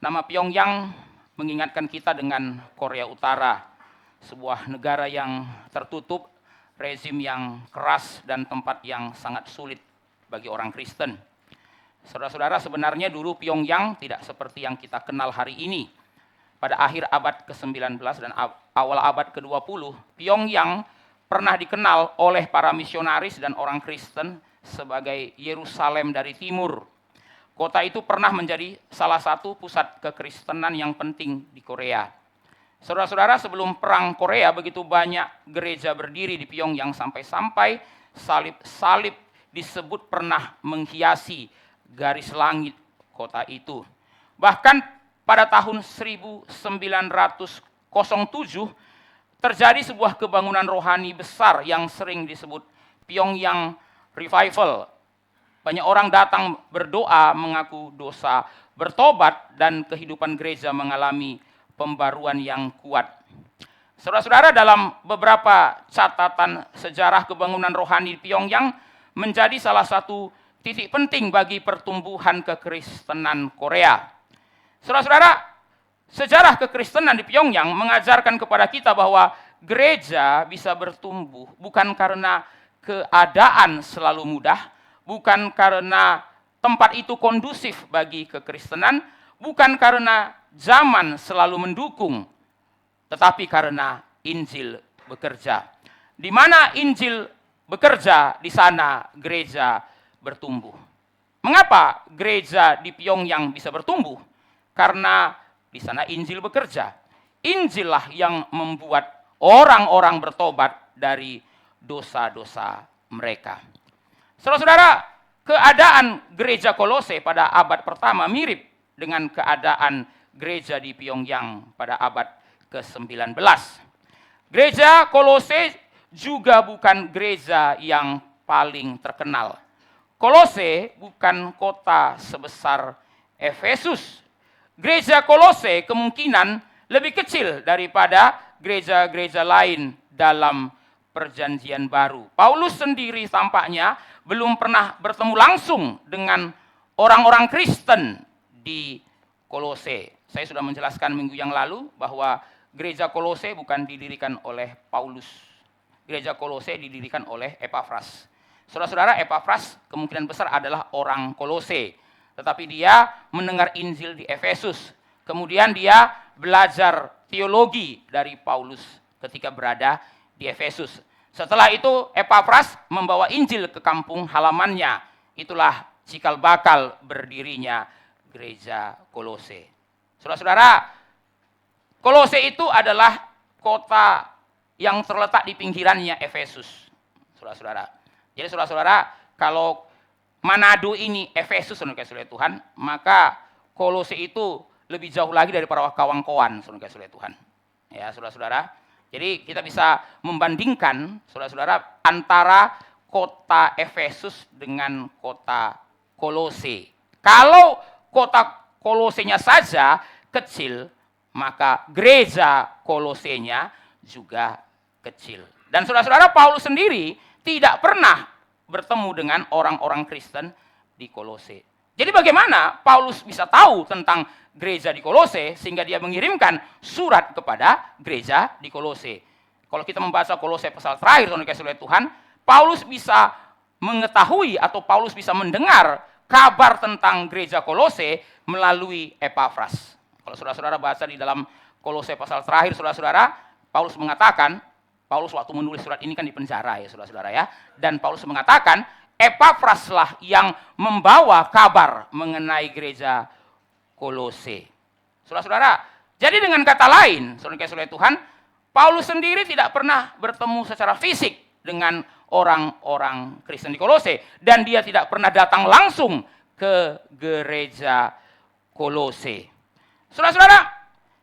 Nama Pyongyang mengingatkan kita dengan Korea Utara, sebuah negara yang tertutup, rezim yang keras, dan tempat yang sangat sulit bagi orang Kristen. Saudara-saudara, sebenarnya dulu Pyongyang tidak seperti yang kita kenal hari ini. Pada akhir abad ke-19 dan awal abad ke-20, Pyongyang pernah dikenal oleh para misionaris dan orang Kristen sebagai Yerusalem dari timur. Kota itu pernah menjadi salah satu pusat kekristenan yang penting di Korea. Saudara-saudara, sebelum Perang Korea begitu banyak gereja berdiri di Pyongyang sampai-sampai salib-salib disebut pernah menghiasi garis langit kota itu. Bahkan pada tahun 1907 terjadi sebuah kebangunan rohani besar yang sering disebut Pyongyang Revival. Banyak orang datang berdoa, mengaku dosa, bertobat, dan kehidupan gereja mengalami pembaruan yang kuat. Saudara-saudara, dalam beberapa catatan sejarah kebangunan rohani di Pyongyang menjadi salah satu titik penting bagi pertumbuhan kekristenan Korea. Saudara-saudara, sejarah kekristenan di Pyongyang mengajarkan kepada kita bahwa gereja bisa bertumbuh bukan karena keadaan selalu mudah, bukan karena tempat itu kondusif bagi kekristenan, bukan karena zaman selalu mendukung, tetapi karena Injil bekerja. Di mana Injil bekerja, di sana gereja bertumbuh. Mengapa gereja di Pyongyang bisa bertumbuh? Karena di sana Injil bekerja. Injillah yang membuat orang-orang bertobat dari dosa-dosa mereka. Saudara-saudara, keadaan gereja Kolose pada abad pertama mirip dengan keadaan gereja di Pyongyang pada abad ke-19. Gereja Kolose juga bukan gereja yang paling terkenal. Kolose bukan kota sebesar Efesus. Gereja Kolose kemungkinan lebih kecil daripada gereja-gereja lain dalam Perjanjian Baru. Paulus sendiri tampaknya belum pernah bertemu langsung dengan orang-orang Kristen di Kolose. Saya sudah menjelaskan minggu yang lalu bahwa gereja Kolose bukan didirikan oleh Paulus. Gereja Kolose didirikan oleh Epafras. Saudara-saudara, Epafras kemungkinan besar adalah orang Kolose. Tetapi dia mendengar Injil di Efesus. Kemudian dia belajar teologi dari Paulus ketika berada di Efesus. Setelah itu Epafras membawa Injil ke kampung halamannya. Itulah cikal bakal berdirinya gereja Kolose. Saudara-saudara, Kolose itu adalah kota yang terletak di pinggirannya Efesus. Saudara-saudara. Jadi saudara-saudara, kalau Manado ini Efesus, saudara-saudara Tuhan, maka Kolose itu lebih jauh lagi dari para kawan-kawan, saudara-saudara Tuhan. Ya, saudara-saudara. Jadi kita bisa membandingkan, saudara-saudara, antara kota Efesus dengan kota Kolose. Kalau kota Kolosenya saja kecil, maka gereja Kolosenya juga kecil. Dan saudara-saudara, Paulus sendiri tidak pernah bertemu dengan orang-orang Kristen di Kolose. Jadi bagaimana Paulus bisa tahu tentang gereja di Kolose sehingga dia mengirimkan surat kepada gereja di Kolose. Kalau kita membaca Kolose pasal terakhir, saudara-saudara Tuhan, Paulus bisa mengetahui atau Paulus bisa mendengar kabar tentang gereja Kolose melalui Epafras. Kalau saudara-saudara baca di dalam Kolose pasal terakhir, saudara-saudara, Paulus mengatakan, Paulus waktu menulis surat ini kan di penjara ya saudara-saudara ya, dan Paulus mengatakan, Epafraslah yang membawa kabar mengenai gereja Kolose. Saudara-saudara, jadi dengan kata lain, saudara-saudara Tuhan, Paulus sendiri tidak pernah bertemu secara fisik dengan orang-orang Kristen di Kolose. Dan dia tidak pernah datang langsung ke gereja Kolose. Saudara-saudara,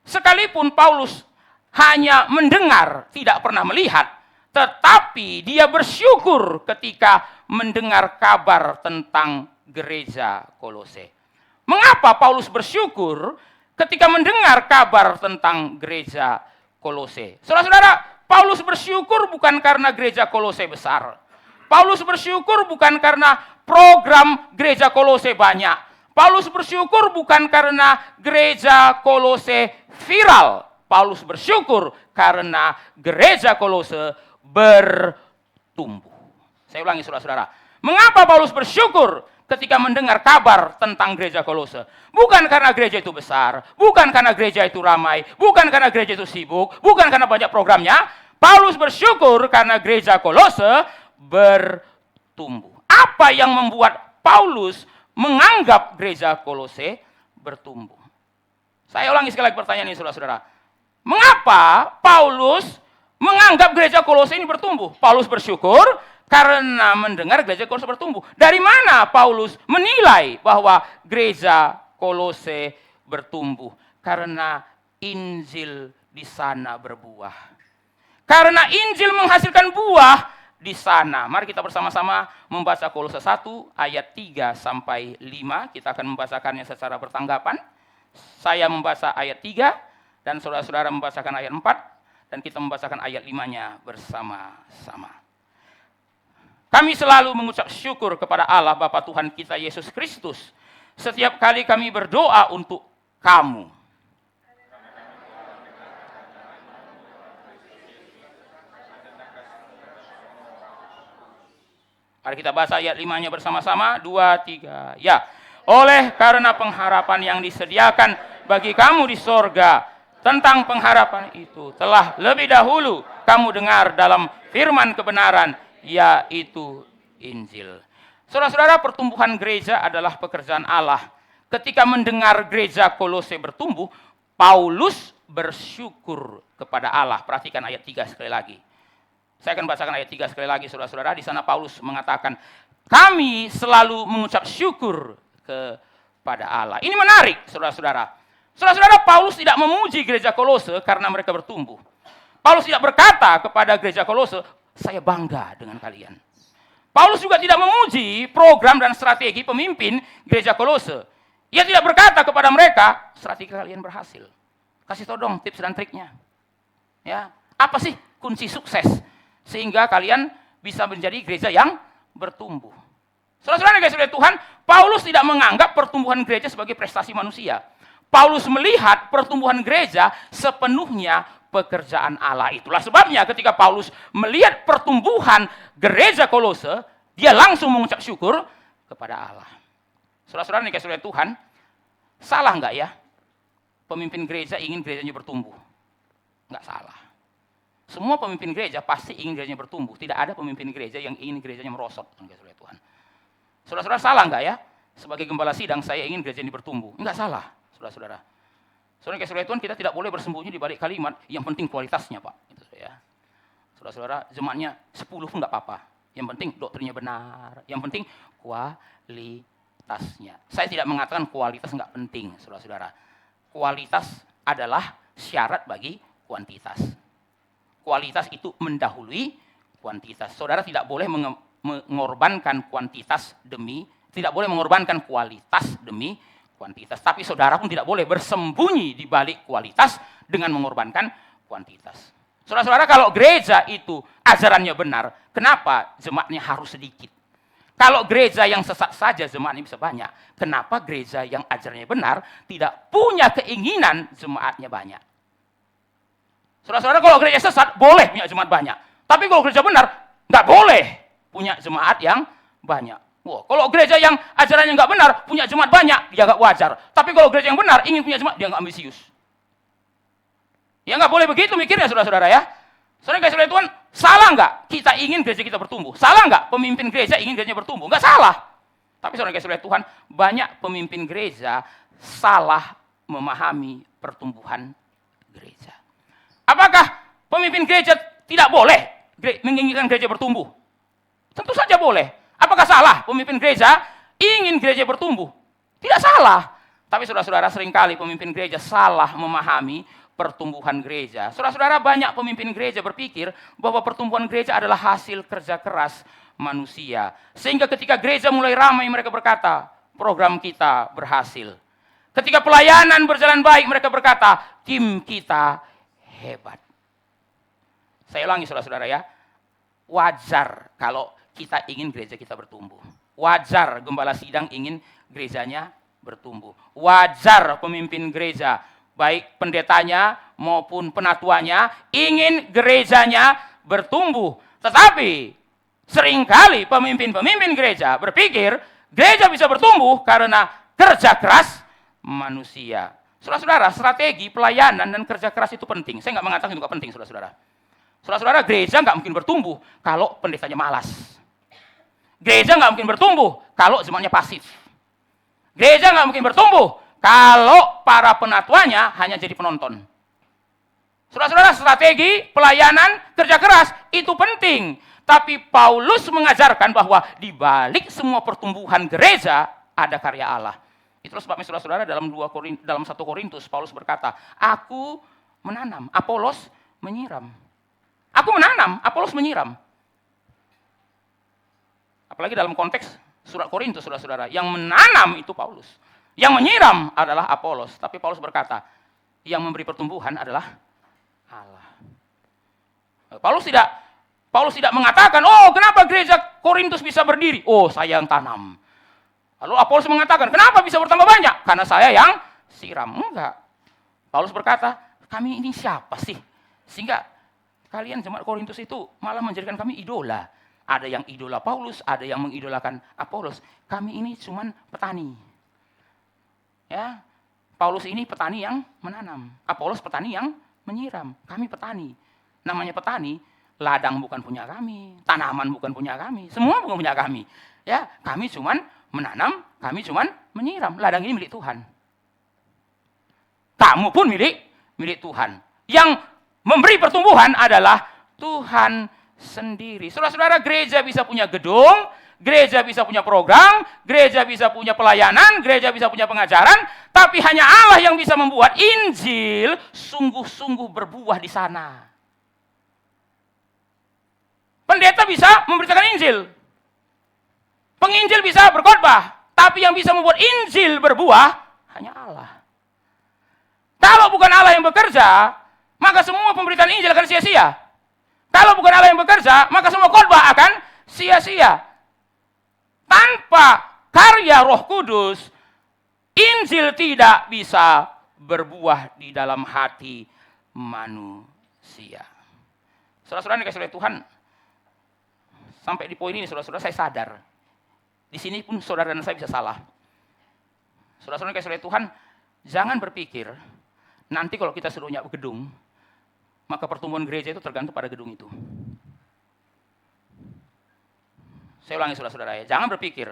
sekalipun Paulus hanya mendengar, tidak pernah melihat, tetapi dia bersyukur ketika mendengar kabar tentang gereja Kolose. Mengapa Paulus bersyukur ketika mendengar kabar tentang gereja Kolose? Saudara-saudara, Paulus bersyukur bukan karena gereja Kolose besar. Paulus bersyukur bukan karena program gereja Kolose banyak. Paulus bersyukur bukan karena gereja Kolose viral. Paulus bersyukur karena gereja Kolose bertumbuh. Saya ulangi saudara-saudara. Mengapa Paulus bersyukur ketika mendengar kabar tentang gereja Kolose? Bukan karena gereja itu besar, bukan karena gereja itu ramai, bukan karena gereja itu sibuk, bukan karena banyak programnya. Paulus bersyukur karena gereja Kolose bertumbuh. Apa yang membuat Paulus menganggap gereja Kolose bertumbuh? Saya ulangi sekali lagi pertanyaan ini saudara-saudara. Mengapa Paulus menganggap gereja Kolose ini bertumbuh? Paulus bersyukur karena mendengar gereja Kolose bertumbuh. Dari mana Paulus menilai bahwa gereja Kolose bertumbuh? Karena Injil di sana berbuah. Karena Injil menghasilkan buah di sana. Mari kita bersama-sama membaca Kolose 1 ayat 3 sampai 5. Kita akan membacakannya secara bertanggapan. Saya membaca ayat 3 dan saudara-saudara membacakan ayat 4 dan kita membacakan ayat 5-nya bersama-sama. Kami selalu mengucap syukur kepada Allah Bapa Tuhan kita Yesus Kristus setiap kali kami berdoa untuk kamu. Mari kita baca ayat 5-nya bersama-sama. 2, 3, ya. Oleh karena pengharapan yang disediakan bagi kamu di sorga, tentang pengharapan itu telah lebih dahulu kamu dengar dalam firman kebenaran, yaitu Injil. Saudara-saudara, pertumbuhan gereja adalah pekerjaan Allah. Ketika mendengar gereja Kolose bertumbuh, Paulus bersyukur kepada Allah. Perhatikan ayat 3 sekali lagi. Saya akan bacakan ayat 3 sekali lagi, saudara-saudara. Di sana Paulus mengatakan, kami selalu mengucap syukur kepada Allah. Ini menarik, saudara-saudara. Saudara-saudara, Paulus tidak memuji gereja Kolose karena mereka bertumbuh. Paulus tidak berkata kepada gereja Kolose, saya bangga dengan kalian. Paulus juga tidak memuji program dan strategi pemimpin gereja Kolose. Ia tidak berkata kepada mereka, strategi kalian berhasil. Kasih tahu dong tips dan triknya. Ya, apa sih kunci sukses sehingga kalian bisa menjadi gereja yang bertumbuh? Saudara-saudara yang dikasihi Tuhan, Paulus tidak menganggap pertumbuhan gereja sebagai prestasi manusia. Paulus melihat pertumbuhan gereja sepenuhnya pekerjaan Allah. Itulah sebabnya ketika Paulus melihat pertumbuhan gereja Kolose, dia langsung mengucap syukur kepada Allah. Saudara-saudara yang dikasihi Tuhan, salah enggak ya pemimpin gereja ingin gerejanya bertumbuh? Enggak salah. Semua pemimpin gereja pasti ingin gerejanya bertumbuh. Tidak ada pemimpin gereja yang ingin gerejanya merosot. Tuhan. Saudara-saudara, salah enggak ya? Sebagai gembala sidang, saya ingin gereja ini bertumbuh. Enggak salah, saudara-saudara. Saudara kasih Tuhan, kita tidak boleh bersembunyi di balik kalimat, yang penting kualitasnya, Pak. Gitu, ya. Saudara-saudara, jemaatnya 10 pun enggak apa-apa. Yang penting doktrinnya benar. Yang penting kualitasnya. Saya tidak mengatakan kualitas enggak penting, saudara-saudara. Kualitas adalah syarat bagi kuantitas. Kualitas itu mendahului kuantitas. Saudara tidak boleh mengorbankan kuantitas demi, tidak boleh mengorbankan kualitas demi kuantitas. Tapi saudara pun tidak boleh bersembunyi di balik kualitas dengan mengorbankan kuantitas. Saudara-saudara, kalau gereja itu ajarannya benar, kenapa jemaatnya harus sedikit? Kalau gereja yang sesat saja jemaatnya bisa banyak, kenapa gereja yang ajarannya benar tidak punya keinginan jemaatnya banyak? Saudara-saudara, kalau gereja sesat boleh punya jemaat banyak, tapi kalau gereja benar nggak boleh punya jemaat yang banyak. Wah, kalau gereja yang ajarannya nggak benar punya jemaat banyak, dia nggak wajar. Tapi kalau gereja yang benar ingin punya jemaat, dia nggak ambisius. Ya nggak boleh begitu mikirnya, saudara-saudara ya. Saudara kasih Tuhan, salah nggak kita ingin gereja kita bertumbuh? Salah nggak pemimpin gereja ingin gerejanya bertumbuh? Nggak salah. Tapi saudara kasih Tuhan, banyak pemimpin gereja salah memahami pertumbuhan gereja. Apakah pemimpin gereja tidak boleh menginginkan gereja bertumbuh? Tentu saja boleh. Apakah salah pemimpin gereja ingin gereja bertumbuh? Tidak salah. Tapi saudara-saudara, seringkali pemimpin gereja salah memahami pertumbuhan gereja. Saudara-saudara, banyak pemimpin gereja berpikir bahwa pertumbuhan gereja adalah hasil kerja keras manusia. Sehingga ketika gereja mulai ramai, mereka berkata, program kita berhasil. Ketika pelayanan berjalan baik, mereka berkata, tim kita hebat. Saya ulangi saudara-saudara ya. Wajar kalau kita ingin gereja kita bertumbuh. Wajar gembala sidang ingin gerejanya bertumbuh. Wajar pemimpin gereja, baik pendetanya maupun penatuanya, ingin gerejanya bertumbuh. Tetapi seringkali pemimpin-pemimpin gereja berpikir gereja bisa bertumbuh karena kerja keras manusia. Saudara-saudara, strategi pelayanan dan kerja keras itu penting. Saya nggak mengatakan itu nggak penting, saudara-saudara. Saudara-saudara, gereja nggak mungkin bertumbuh kalau pendetanya malas. Gereja nggak mungkin bertumbuh kalau jemaatnya pasif. Gereja nggak mungkin bertumbuh kalau para penatuanya hanya jadi penonton. Saudara-saudara, strategi pelayanan kerja keras itu penting. Tapi Paulus mengajarkan bahwa di balik semua pertumbuhan gereja ada karya Allah. Itulah sebabnya saudara-saudara dalam 1 Korintus Paulus berkata, aku menanam, Apolos menyiram. Aku menanam, Apolos menyiram. Apalagi dalam konteks surat Korintus, saudara-saudara, yang menanam itu Paulus. Yang menyiram adalah Apolos. Tapi Paulus berkata, yang memberi pertumbuhan adalah Allah. Paulus tidak mengatakan, oh kenapa gereja Korintus bisa berdiri? Oh saya yang tanam. Lalu Apolos mengatakan, kenapa bisa bertambah banyak? Karena saya yang siram. Enggak. Paulus berkata, kami ini siapa sih? Sehingga kalian jemaat Korintus itu malah menjadikan kami idola. Ada yang idola Paulus, ada yang mengidolakan Apolos. Kami ini cuman petani. Ya, Paulus ini petani yang menanam. Apolos petani yang menyiram. Kami petani. Namanya petani, ladang bukan punya kami, tanaman bukan punya kami, semua bukan punya kami. Ya, kami cuman menanam, kami cuman menyiram. Ladang ini milik Tuhan. Kamu pun milik Tuhan. Yang memberi pertumbuhan adalah Tuhan sendiri. Saudara-saudara, gereja bisa punya gedung, gereja bisa punya program, gereja bisa punya pelayanan, gereja bisa punya pengajaran, tapi hanya Allah yang bisa membuat Injil sungguh-sungguh berbuah di sana. Pendeta bisa memberitakan Injil. Penginjil bisa berkhotbah, tapi yang bisa membuat Injil berbuah hanya Allah. Kalau bukan Allah yang bekerja, maka semua pemberitaan Injil akan sia-sia. Kalau bukan Allah yang bekerja, maka semua khotbah akan sia-sia. Tanpa karya Roh Kudus, Injil tidak bisa berbuah di dalam hati manusia. Saudara-saudara yang dikasihi oleh Tuhan, sampai di poin ini saudara-saudara saya sadar. Di sini pun saudara dan saya bisa salah. Saudara-saudara yang dikasihi oleh Tuhan, jangan berpikir nanti kalau kita suruh nyapu gedung, maka pertumbuhan gereja itu tergantung pada gedung itu. Saya ulangi saudara-saudara ya, jangan berpikir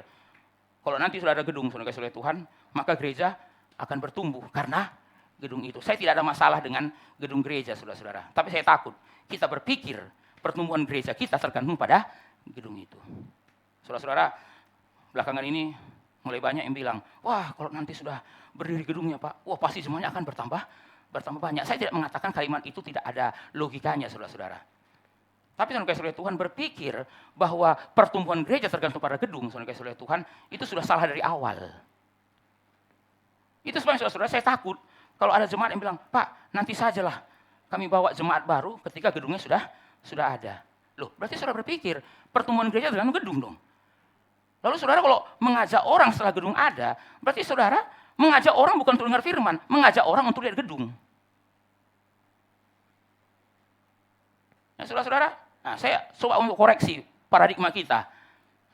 kalau nanti sudah ada gedung, saudara dikasihi oleh Tuhan, maka gereja akan bertumbuh karena gedung itu. Saya tidak ada masalah dengan gedung gereja, saudara-saudara. Tapi saya takut kita berpikir pertumbuhan gereja kita tergantung pada gedung itu. Saudara-saudara, belakangan ini mulai banyak yang bilang, wah kalau nanti sudah berdiri gedungnya Pak, wah pasti semuanya akan bertambah banyak. Saya tidak mengatakan kalimat itu tidak ada logikanya, saudara-saudara. Tapi saudara dikasihi oleh Tuhan berpikir bahwa pertumbuhan gereja tergantung pada gedung, saudara dikasihi oleh Tuhan, itu sudah salah dari awal. Itu sebabnya saudara-saudara saya takut kalau ada jemaat yang bilang, Pak nanti sajalah kami bawa jemaat baru ketika gedungnya sudah ada. Loh, berarti saudara berpikir pertumbuhan gereja tergantung gedung dong. Lalu saudara kalau mengajak orang setelah gedung ada, berarti saudara mengajak orang bukan untuk dengar firman, mengajak orang untuk lihat gedung. Nah, saudara-saudara, saya coba untuk koreksi paradigma kita.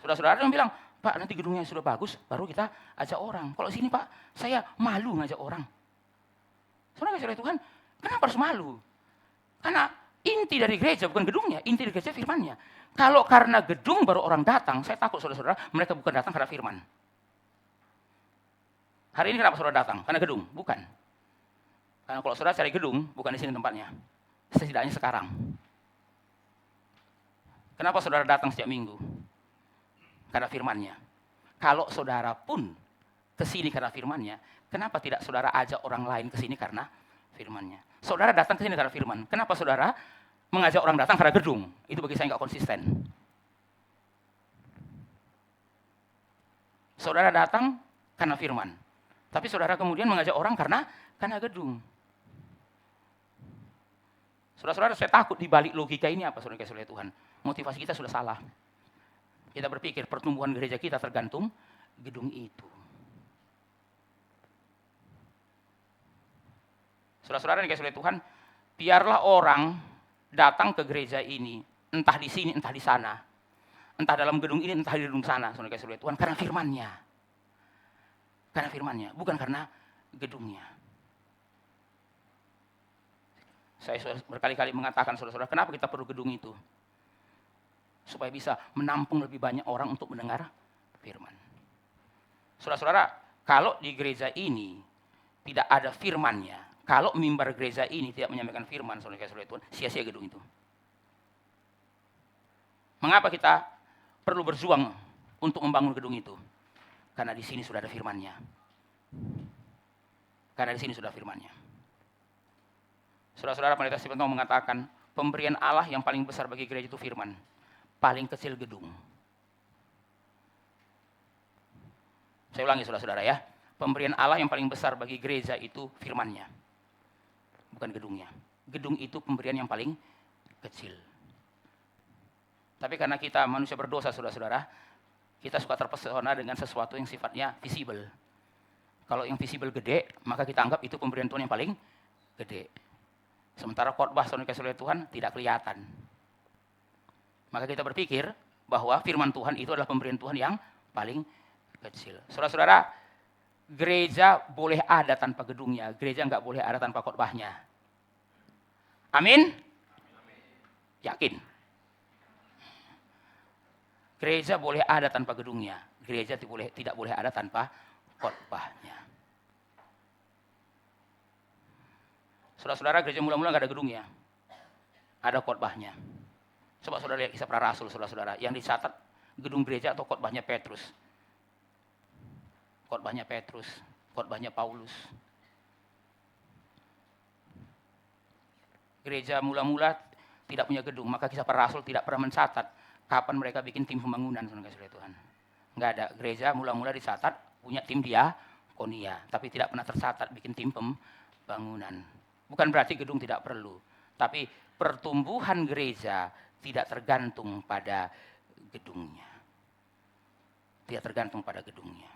Saudara-saudara yang bilang, Pak nanti gedungnya sudah bagus, baru kita ajak orang. Kalau sini Pak, saya malu ngajak orang. Saudara kasih Tuhan, kenapa harus malu? Karena inti dari gereja bukan gedungnya, inti dari gereja firmannya. Kalau karena gedung baru orang datang, saya takut saudara-saudara, mereka bukan datang karena firman. Hari ini kenapa saudara datang? Karena gedung? Bukan. Karena kalau saudara cari gedung, bukan di sini tempatnya. Setidaknya sekarang. Kenapa saudara datang setiap minggu? Karena firmannya. Kalau saudara pun ke sini karena firmannya, kenapa tidak saudara ajak orang lain ke sini karena firmannya? Saudara datang ke sini karena firman. Kenapa saudara mengajak orang datang karena gedung? Itu bagi saya nggak konsisten. Saudara datang karena firman. Tapi saudara kemudian mengajak orang karena gedung. Saudara-saudara, saya takut di balik logika ini apa, saudara kasih oleh Tuhan. Motivasi kita sudah salah. Kita berpikir pertumbuhan gereja kita tergantung gedung itu. Saudara-saudara yang dikasihi oleh Tuhan, biarlah orang datang ke gereja ini, entah di sini, entah di sana. Entah dalam gedung ini, entah di gedung sana, saudara dikasihi oleh Tuhan, karena firman-Nya. Karena firman-Nya, bukan karena gedungnya. Saya berkali-kali mengatakan, saudara-saudara, kenapa kita perlu gedung itu? Supaya bisa menampung lebih banyak orang untuk mendengar firman. Saudara-saudara, kalau di gereja ini tidak ada firman-Nya, kalau mimbar gereja ini tidak menyampaikan firman, saudara dikasihi oleh Tuhan, sia-sia gedung itu. Mengapa kita perlu berjuang untuk membangun gedung itu? Karena di sini sudah ada firman-Nya. Karena di sini sudah firman-Nya. Saudara-saudara, Pendeta Stephen Tong mengatakan, pemberian Allah yang paling besar bagi gereja itu firman. Paling kecil gedung. Saya ulangi saudara-saudara ya. Pemberian Allah yang paling besar bagi gereja itu firman-Nya. Bukan gedungnya. Gedung itu pemberian yang paling kecil. Tapi karena kita manusia berdosa, saudara-saudara, kita suka terpesona dengan sesuatu yang sifatnya visible. Kalau yang visible gede, maka kita anggap itu pemberian Tuhan yang paling gede. Sementara khotbah, saudara dikasihi oleh Tuhan, tidak kelihatan. Maka kita berpikir bahwa firman Tuhan itu adalah pemberian Tuhan yang paling kecil. Saudara-saudara, gereja boleh ada tanpa gedungnya, gereja nggak boleh ada tanpa khotbahnya. Amin? Yakin? Gereja boleh ada tanpa gedungnya, gereja tidak boleh ada tanpa khotbahnya. Saudara-saudara, gereja mula-mula nggak ada gedungnya, ada khotbahnya. Coba saudara lihat Kisah Para Rasul, saudara-saudara, yang dicatat gedung gereja atau khotbahnya Petrus. Khotbahnya Petrus, khotbahnya Paulus. Gereja mula-mula tidak punya gedung, maka Kisah Para Rasul tidak pernah mencatat kapan mereka bikin tim pembangunan, saudara Tuhan. Enggak ada. Gereja mula-mula dicatat punya tim diakonia, tapi tidak pernah tercatat bikin tim pembangunan. Bukan berarti gedung tidak perlu, tapi pertumbuhan gereja tidak tergantung pada gedungnya. Tidak tergantung pada gedungnya.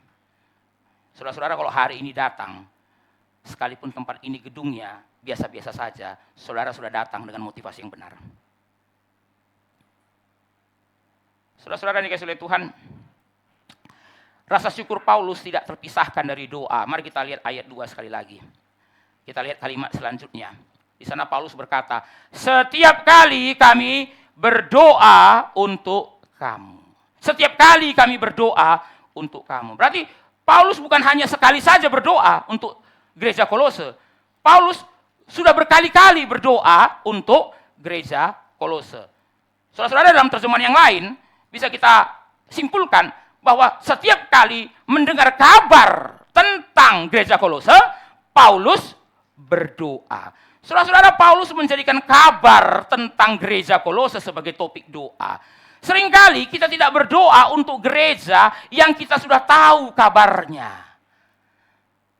Saudara-saudara, kalau hari ini datang, sekalipun tempat ini gedungnya biasa-biasa saja, saudara sudah datang dengan motivasi yang benar. Saudara-saudara yang dikasihi oleh Tuhan, rasa syukur Paulus tidak terpisahkan dari doa. Mari kita lihat ayat 2 sekali lagi. Kita lihat kalimat selanjutnya. Di sana Paulus berkata, setiap kali kami berdoa untuk kamu. Setiap kali kami berdoa untuk kamu. Berarti Paulus bukan hanya sekali saja berdoa untuk gereja Kolose. Paulus sudah berkali-kali berdoa untuk gereja Kolose. Saudara-saudara, dalam terjemahan yang lain bisa kita simpulkan bahwa setiap kali mendengar kabar tentang gereja Kolose, Paulus berdoa. Saudara-saudara, Paulus menjadikan kabar tentang gereja Kolose sebagai topik doa. Seringkali kita tidak berdoa untuk gereja yang kita sudah tahu kabarnya.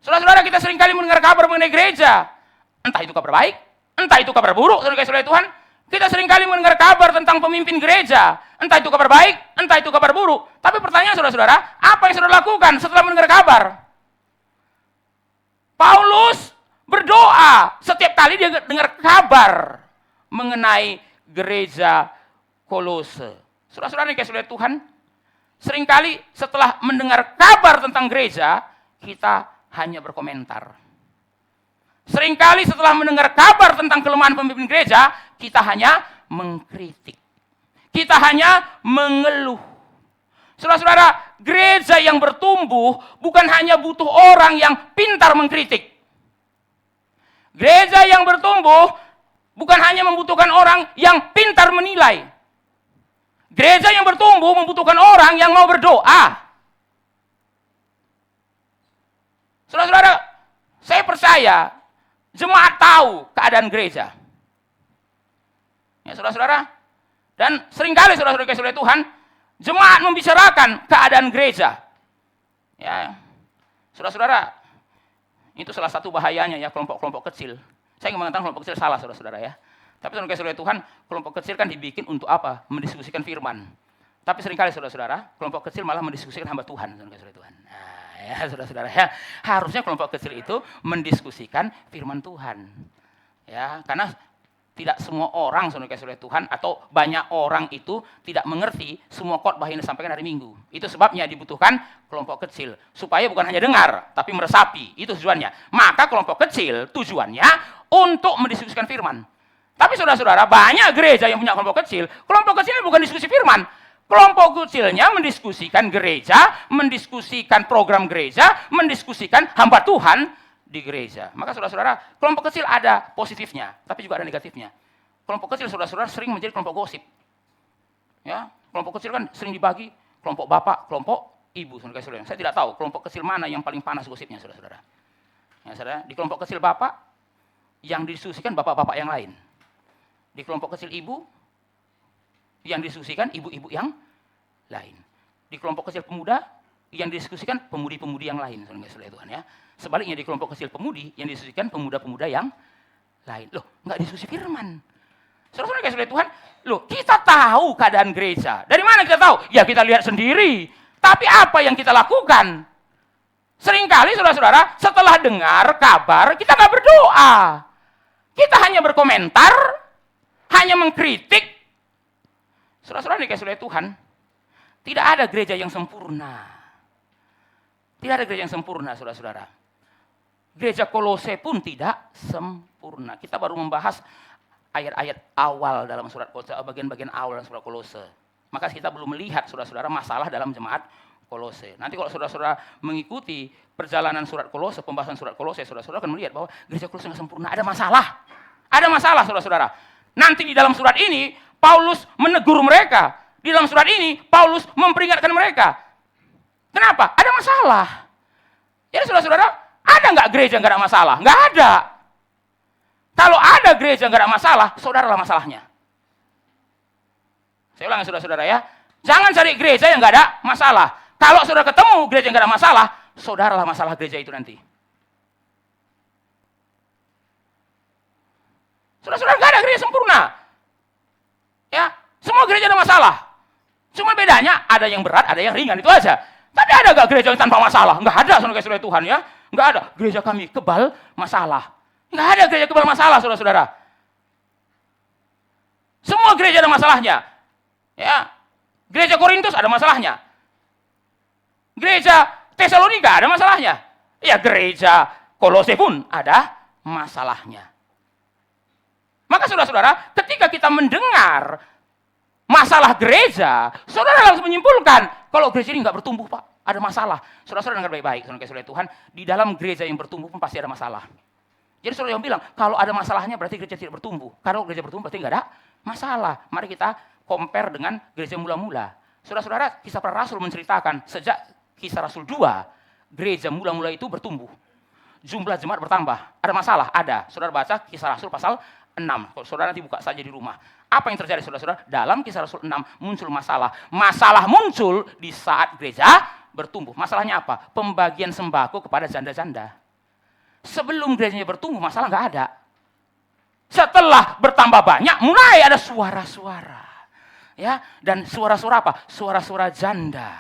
Saudara-saudara, kita seringkali mendengar kabar mengenai gereja. Entah itu kabar baik, entah itu kabar buruk, saudara-saudara Tuhan. Kita seringkali mendengar kabar tentang pemimpin gereja. Entah itu kabar baik, entah itu kabar buruk. Tapi pertanyaan saudara-saudara, apa yang saudara lakukan setelah mendengar kabar? Paulus berdoa setiap kali dia dengar kabar mengenai gereja Kolose. Saudara-saudara yang dikasihi oleh Tuhan, seringkali setelah mendengar kabar tentang gereja, kita hanya berkomentar. Seringkali setelah mendengar kabar tentang kelemahan pemimpin gereja, kita hanya mengkritik. Kita hanya mengeluh. Saudara-saudara, gereja yang bertumbuh bukan hanya butuh orang yang pintar mengkritik. Gereja yang bertumbuh bukan hanya membutuhkan orang yang pintar menilai. Gereja yang bertumbuh membutuhkan orang yang mau berdoa. Saudara-saudara, saya percaya jemaat tahu keadaan gereja. Ya, saudara-saudara, dan seringkali saudara-saudara dikasihi oleh Tuhan, jemaat membicarakan keadaan gereja. Ya, saudara-saudara, itu salah satu bahayanya ya kelompok-kelompok kecil. Saya ingin mengatakan kelompok kecil salah, saudara-saudara ya. Tapi saudara dikasihi oleh Tuhan, kelompok kecil kan dibikin untuk apa? Mendiskusikan firman. Tapi seringkali saudara-saudara, kelompok kecil malah mendiskusikan hamba Tuhan, saudara dikasihi oleh Tuhan. Nah, Ya, saudara-saudara ya, harusnya kelompok kecil itu mendiskusikan firman Tuhan. Ya, karena tidak semua orang saudara kasih oleh Tuhan atau banyak orang itu tidak mengerti semua khotbah yang disampaikan hari Minggu. Itu sebabnya dibutuhkan kelompok kecil supaya bukan hanya dengar tapi meresapi. Itu tujuannya. Maka kelompok kecil tujuannya untuk mendiskusikan firman. Tapi saudara-saudara, banyak gereja yang punya kelompok kecil. Kelompok kecilnya bukan diskusi firman. Kelompok kecilnya mendiskusikan gereja, mendiskusikan program gereja, mendiskusikan hamba Tuhan di gereja. Maka saudara-saudara, kelompok kecil ada positifnya, tapi juga ada negatifnya. Kelompok kecil saudara-saudara sering menjadi kelompok gosip. Ya, kelompok kecil kan sering dibagi kelompok bapak, kelompok ibu, saudara-saudara. Saya tidak tahu kelompok kecil mana yang paling panas gosipnya, saudara-saudara. Ya, saudara, di kelompok kecil bapak yang didiskusikan bapak-bapak yang lain. Di kelompok kecil ibu yang didiskusikan ibu-ibu yang lain. Di kelompok kecil pemuda yang didiskusikan pemudi-pemudi yang lain, saudara-saudara Tuhan ya. Sebaliknya di kelompok kecil pemudi yang didiskusikan pemuda-pemuda yang lain. Loh, nggak diskusi firman. Saudara-saudara kasih oleh Tuhan, loh kita tahu keadaan gereja. Dari mana kita tahu? Ya kita lihat sendiri. Tapi apa yang kita lakukan? Seringkali saudara-saudara setelah dengar kabar kita nggak berdoa. Kita hanya berkomentar, hanya mengkritik. Saudara-saudara dikasih oleh Tuhan, tidak ada gereja yang sempurna. Tidak ada gereja yang sempurna, saudara-saudara. Gereja Kolose pun tidak sempurna. Kita baru membahas ayat-ayat awal dalam surat Kolose, bagian-bagian awal dalam surat Kolose. Maka kita belum melihat, saudara-saudara, masalah dalam jemaat Kolose. Nanti kalau saudara-saudara mengikuti perjalanan surat Kolose, pembahasan surat Kolose, saudara-saudara akan melihat bahwa gereja Kolose nggak sempurna. Ada masalah. Ada masalah, saudara-saudara. Nanti di dalam surat ini, Paulus menegur mereka. Di dalam surat ini, Paulus memperingatkan mereka. Kenapa? Ada masalah. Jadi saudara-saudara, ada nggak gereja nggak ada masalah? Nggak ada. Kalau ada gereja nggak ada masalah, saudaralah masalahnya. Saya ulangi saudara-saudara ya, jangan cari gereja yang nggak ada masalah. Kalau saudara ketemu gereja yang nggak ada masalah, saudaralah masalah gereja itu nanti. Saudara-saudara, nggak ada gereja sempurna. Ya, semua gereja ada masalah. Cuma bedanya ada yang berat, ada yang ringan, itu aja. Tapi ada nggak gereja yang tanpa masalah? Nggak ada, saudara-saudara Tuhan ya. Nggak ada. Gereja kami kebal masalah. Nggak ada gereja kebal masalah, saudara-saudara. Semua gereja ada masalahnya. Ya, gereja Korintus ada masalahnya. Gereja Tesalonika ada masalahnya. Ya, gereja Kolose pun ada masalahnya. Maka saudara-saudara, ketika kita mendengar masalah gereja, saudara langsung menyimpulkan, kalau gereja ini nggak bertumbuh, Pak, ada masalah. Saudara-saudara dengar baik-baik, saudara Tuhan, di dalam gereja yang bertumbuh pun pasti ada masalah. Jadi saudara yang bilang, kalau ada masalahnya berarti gereja tidak bertumbuh. Kalau gereja bertumbuh berarti nggak ada masalah. Mari kita compare dengan gereja mula-mula. Saudara-saudara, Kisah Para Rasul menceritakan, sejak Kisah Rasul 2, gereja mula-mula itu bertumbuh. Jumlah jemaat bertambah. Ada masalah? Ada. Saudara baca Kisah Rasul pasal 6. Kalau saudara nanti buka saja di rumah. Apa yang terjadi saudara-saudara? Dalam Kisah Rasul 6 muncul masalah. Masalah muncul di saat gereja bertumbuh. Masalahnya apa? Pembagian sembako kepada janda-janda. Sebelum gerejanya bertumbuh, masalah nggak ada. Setelah bertambah banyak, mulai ada suara-suara. Ya, dan suara-suara apa? Suara-suara janda.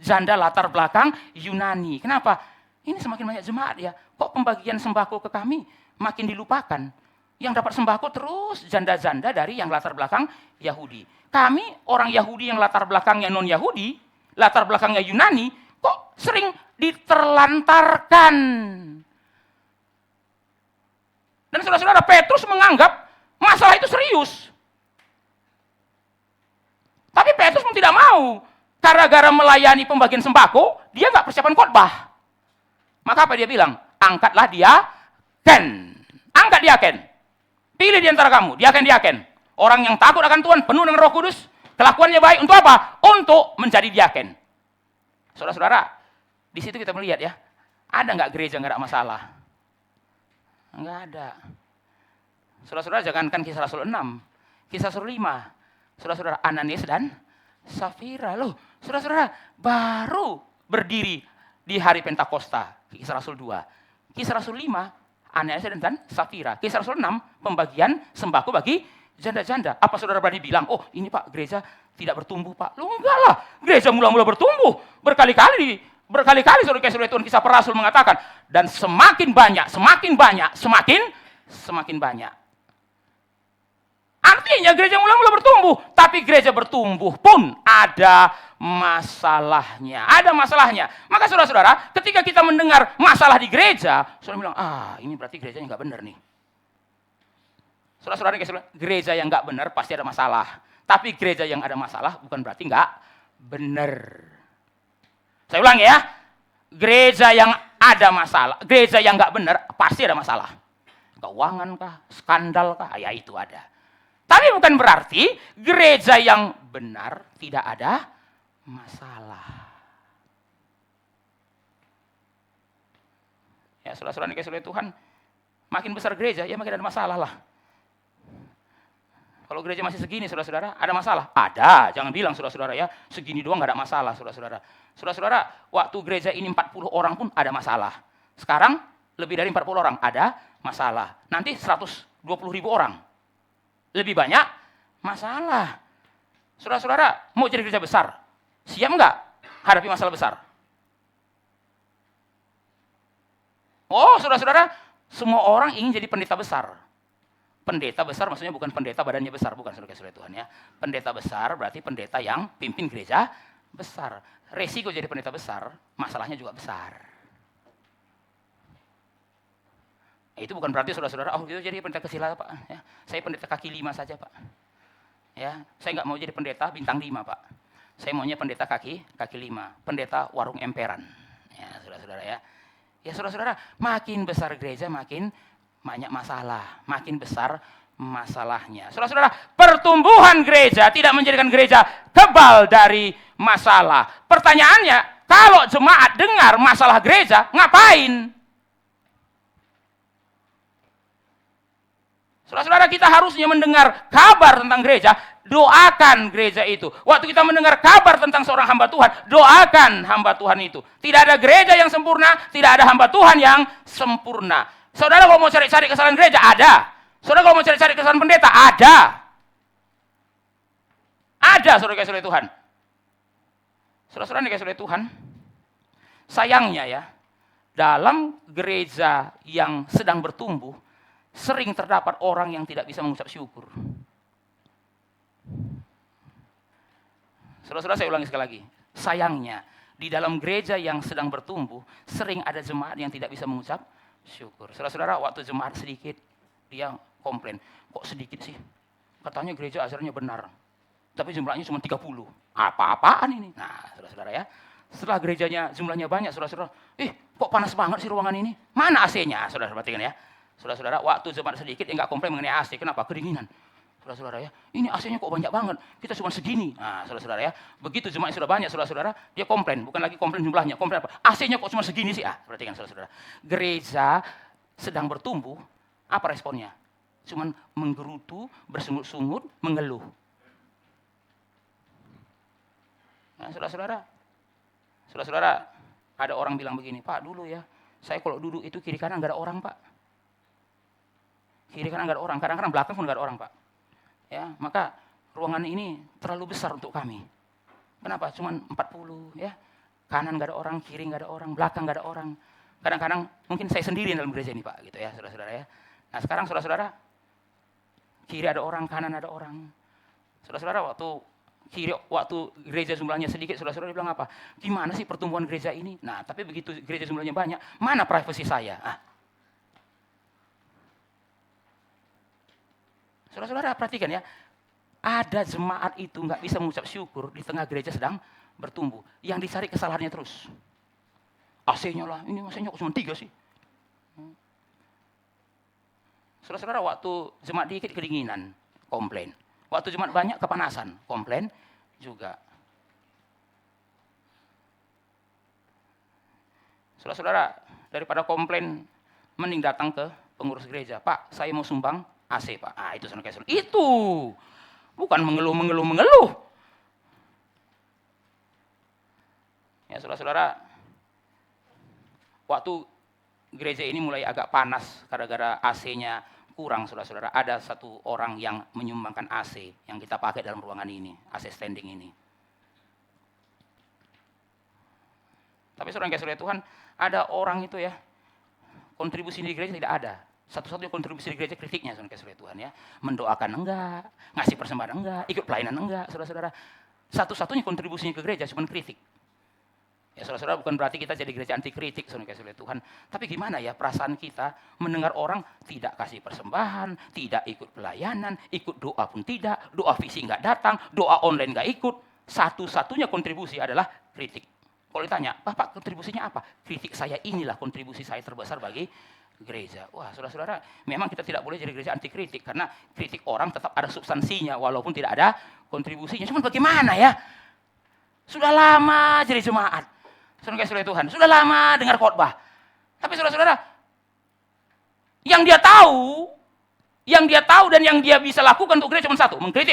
Janda latar belakang Yunani. Kenapa? Ini semakin banyak jemaat ya. Kok pembagian sembako ke kami makin dilupakan? Yang dapat sembako terus janda-janda dari yang latar belakang Yahudi. Kami orang Yahudi yang latar belakangnya non-Yahudi, latar belakangnya Yunani, kok sering diterlantarkan. Dan saudara-saudara, Petrus menganggap masalah itu serius. Tapi Petrus pun tidak mau. Gara-gara melayani pembagian sembako, dia nggak persiapan khotbah. Maka apa dia bilang? Angkatlah diaken. Angkat diaken. Pilih di antara kamu, diaken-diaken. Orang yang takut akan Tuhan, penuh dengan Roh Kudus, kelakuannya baik. Untuk apa? Untuk menjadi diaken. Saudara-saudara, di situ kita melihat ya, ada nggak gereja nggak ada masalah? Nggak ada. Saudara-saudara, jangankan Kisah Rasul 6, Kisah Rasul 5. Saudara-saudara, Ananias dan Safira. Loh, saudara-saudara, baru berdiri di hari Pentakosta. Kisah Rasul 2. Kisah Rasul 5, Ananias dan Safira. Kisah Rasul 6, pembagian sembako bagi janda-janda. Apa saudara berani bilang, oh ini Pak, gereja tidak bertumbuh Pak? Lu enggak lah, gereja mula-mula bertumbuh. Berkali-kali Berkali-kali saudara Tuhan Kisah Para Rasul mengatakan, dan semakin banyak, semakin banyak. Artinya gereja mula-mula bertumbuh, tapi gereja bertumbuh pun ada masalahnya. Ada masalahnya. Maka saudara-saudara, ketika kita mendengar masalah di gereja, saudara bilang, ini berarti gerejanya nggak benar nih. Saudara-saudara, gereja yang nggak benar pasti ada masalah. Tapi gereja yang ada masalah bukan berarti nggak benar. Saya ulang ya, gereja yang ada masalah, gereja yang nggak benar pasti ada masalah. Keuangan kah, skandal kah, ya itu ada. Tapi bukan berarti gereja yang benar tidak ada masalah. Ya, saudara-saudara dikasihi Tuhan, makin besar gereja, ya makin ada masalah lah. Kalau gereja masih segini, saudara-saudara, ada masalah? Ada, jangan bilang saudara-saudara ya, segini doang nggak ada masalah, saudara-saudara. Saudara-saudara, waktu gereja ini 40 orang pun ada masalah. Sekarang lebih dari 40 orang ada masalah. Nanti 120.000 orang. Lebih banyak masalah. Saudara-saudara, mau jadi gereja besar? Siap nggak hadapi masalah besar? Oh, saudara-saudara, semua orang ingin jadi pendeta besar. Pendeta besar maksudnya bukan pendeta badannya besar, bukan saudara-saudara Tuhan ya. Pendeta besar berarti pendeta yang pimpin gereja besar. Resiko jadi pendeta besar, masalahnya juga besar. Itu bukan berarti saudara-saudara, itu jadi pendeta kecil Pak. Ya, saya pendeta kaki 5 saja Pak. Ya, saya nggak mau jadi pendeta bintang 5 Pak. Saya maunya pendeta kaki 5, pendeta warung emperan. Ya, saudara-saudara ya. Ya saudara-saudara, makin besar gereja makin banyak masalah, makin besar masalahnya. Saudara-saudara, pertumbuhan gereja tidak menjadikan gereja kebal dari masalah. Pertanyaannya, kalau jemaat dengar masalah gereja, ngapain? Saudara-saudara, kita harusnya mendengar kabar tentang gereja, doakan gereja itu. Waktu kita mendengar kabar tentang seorang hamba Tuhan, doakan hamba Tuhan itu. Tidak ada gereja yang sempurna, tidak ada hamba Tuhan yang sempurna. Saudara kalau mau cari-cari kesalahan gereja, ada. Saudara kalau mau cari-cari kesalahan pendeta, ada. Ada, saudara-saudara Tuhan. Saudara-saudara Tuhan, sayangnya ya, dalam gereja yang sedang bertumbuh, sering terdapat orang yang tidak bisa mengucap syukur. Saudara-saudara, saya ulangi sekali lagi. Sayangnya, di dalam gereja yang sedang bertumbuh, sering ada jemaat yang tidak bisa mengucap syukur. Saudara-saudara, waktu jemaat sedikit, dia komplain. Kok sedikit sih? Katanya gereja ajarannya benar. Tapi jumlahnya cuma 30. Apa-apaan ini? Nah, saudara-saudara ya. Setelah gerejanya jumlahnya banyak, saudara-saudara. Kok panas banget sih ruangan ini? Mana AC-nya? Saudara perhatikan ya. Saudara-saudara, waktu jemaat sedikit, enggak komplain mengenai AC. Kenapa? Kedinginan. Saudara-saudara ya, ini AC-nya kok banyak banget. Kita cuma segini. Nah, saudara-saudara ya, begitu jemaat sudah banyak, saudara-saudara, dia komplain. Bukan lagi komplain jumlahnya, komplain apa? AC-nya kok cuma segini sih? Perhatikan saudara-saudara. Gereja sedang bertumbuh, apa responnya? Cuman menggerutu, bersungut-sungut, mengeluh. Nah, saudara-saudara, ada orang bilang begini, Pak, dulu ya, saya kalau duduk itu kiri kanan nggak ada orang, Pak. Kiri kanan nggak ada orang, kadang-kadang belakang pun nggak ada orang, Pak. Ya, maka ruangan ini terlalu besar untuk kami. Kenapa? Cuman 40 ya. Kanan nggak ada orang, kiri nggak ada orang, belakang nggak ada orang. Kadang-kadang mungkin saya sendiri dalam gereja ini, Pak, gitu ya, saudara-saudara ya. Nah, sekarang saudara-saudara, kiri ada orang, kanan ada orang. Saudara-saudara, waktu gereja jumlahnya sedikit, saudara-saudara bilang apa? Gimana sih pertumbuhan gereja ini? Nah, tapi begitu gereja jumlahnya banyak, mana privasi saya? Saudara-saudara perhatikan ya, ada jemaat itu nggak bisa mengucap syukur di tengah gereja sedang bertumbuh. Yang dicari kesalahannya terus. AC-nya lah, ini AC-nya kok cuma 3 sih. Saudara-saudara, waktu jemaat dikit kedinginan, komplain. Waktu jemaat banyak kepanasan, komplain juga. Saudara-saudara, daripada komplain, mending datang ke pengurus gereja. Pak, saya mau sumbang AC, Pak. Itu saudara. Itu bukan mengeluh. Ya, saudara-saudara, waktu gereja ini mulai agak panas gara-gara AC-nya kurang, saudara-saudara. Ada satu orang yang menyumbangkan AC yang kita pakai dalam ruangan ini, AC standing ini. Tapi saudara yang kasih oleh Tuhan, ada orang itu ya, kontribusi di gereja tidak ada. Satu-satunya kontribusi di gereja kritiknya, saudara kasih oleh Tuhan ya. Mendoakan enggak, ngasih persembahan enggak, ikut pelayanan enggak, saudara-saudara. Satu-satunya kontribusinya ke gereja cuma kritik. Ya saudara-saudara, bukan berarti kita jadi gereja anti kritik, saudara kasih oleh Tuhan. Tapi gimana ya perasaan kita mendengar orang tidak kasih persembahan, tidak ikut pelayanan, ikut doa pun tidak, doa visi enggak datang, doa online enggak ikut. Satu-satunya kontribusi adalah kritik. Kalau ditanya, Bapak kontribusinya apa? Kritik saya, inilah kontribusi saya terbesar bagi gereja. Wah, saudara-saudara, memang kita tidak boleh jadi gereja anti kritik karena kritik orang tetap ada substansinya walaupun tidak ada kontribusinya. Cuman bagaimana ya? Sudah lama jadi jemaat. Saudara kasih oleh Tuhan, sudah lama dengar khotbah. Tapi saudara-saudara, yang dia tahu dan yang dia bisa lakukan untuk gereja cuma satu, mengkritik.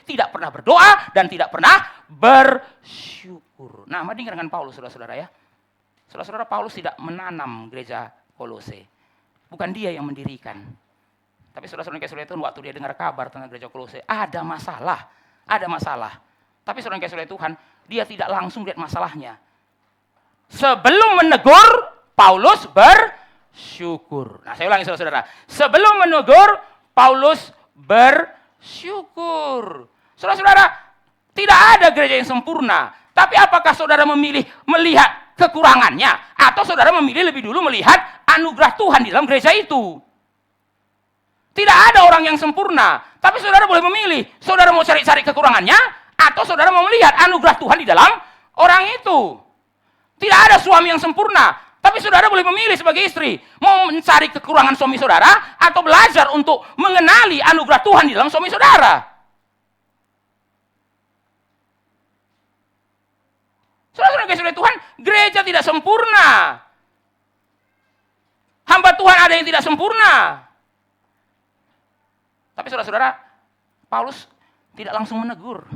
Tidak pernah berdoa dan tidak pernah bersyukur. Nah, bandingkan dengan Paulus, saudara-saudara ya. Saudara-saudara, Paulus tidak menanam gereja Kolose. Bukan dia yang mendirikan. Tapi saudara-saudara kasih oleh Tuhan, waktu dia dengar kabar tentang gereja Kolose, ada masalah. Tapi saudara kasih oleh Tuhan, dia tidak langsung lihat masalahnya. Sebelum menegur, Paulus bersyukur. Nah, saya ulangi saudara-saudara. Sebelum menegur, Paulus bersyukur. Saudara-saudara, tidak ada gereja yang sempurna. Tapi apakah saudara memilih melihat kekurangannya? Atau saudara memilih lebih dulu melihat anugerah Tuhan di dalam gereja itu? Tidak ada orang yang sempurna. Tapi saudara boleh memilih. Saudara mau cari-cari kekurangannya, atau saudara mau melihat anugerah Tuhan di dalam orang itu? Tidak ada suami yang sempurna. Tapi saudara boleh memilih sebagai istri. Mau mencari kekurangan suami saudara, atau belajar untuk mengenali anugerah Tuhan di dalam suami saudara. Saudara-saudara kasih oleh Tuhan, gereja tidak sempurna. Hamba Tuhan ada yang tidak sempurna. Tapi saudara-saudara, Paulus tidak langsung menegur.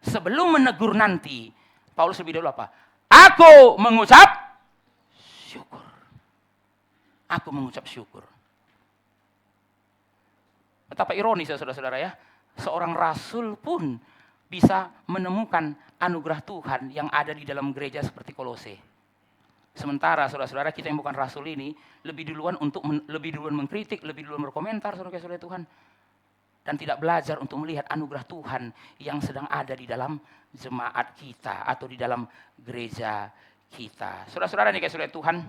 Sebelum menegur nanti, Paulus lebih dahulu apa? Aku mengucap syukur. Aku mengucap syukur. Betapa ironis ya saudara-saudara ya. Seorang rasul pun bisa menemukan anugerah Tuhan yang ada di dalam gereja seperti Kolose. Sementara saudara-saudara kita yang bukan rasul ini lebih duluan mengkritik, lebih duluan berkomentar saudara-saudara Tuhan. Dan tidak belajar untuk melihat anugerah Tuhan yang sedang ada di dalam jemaat kita atau di dalam gereja kita. Saudara-saudara nih kasih oleh Tuhan,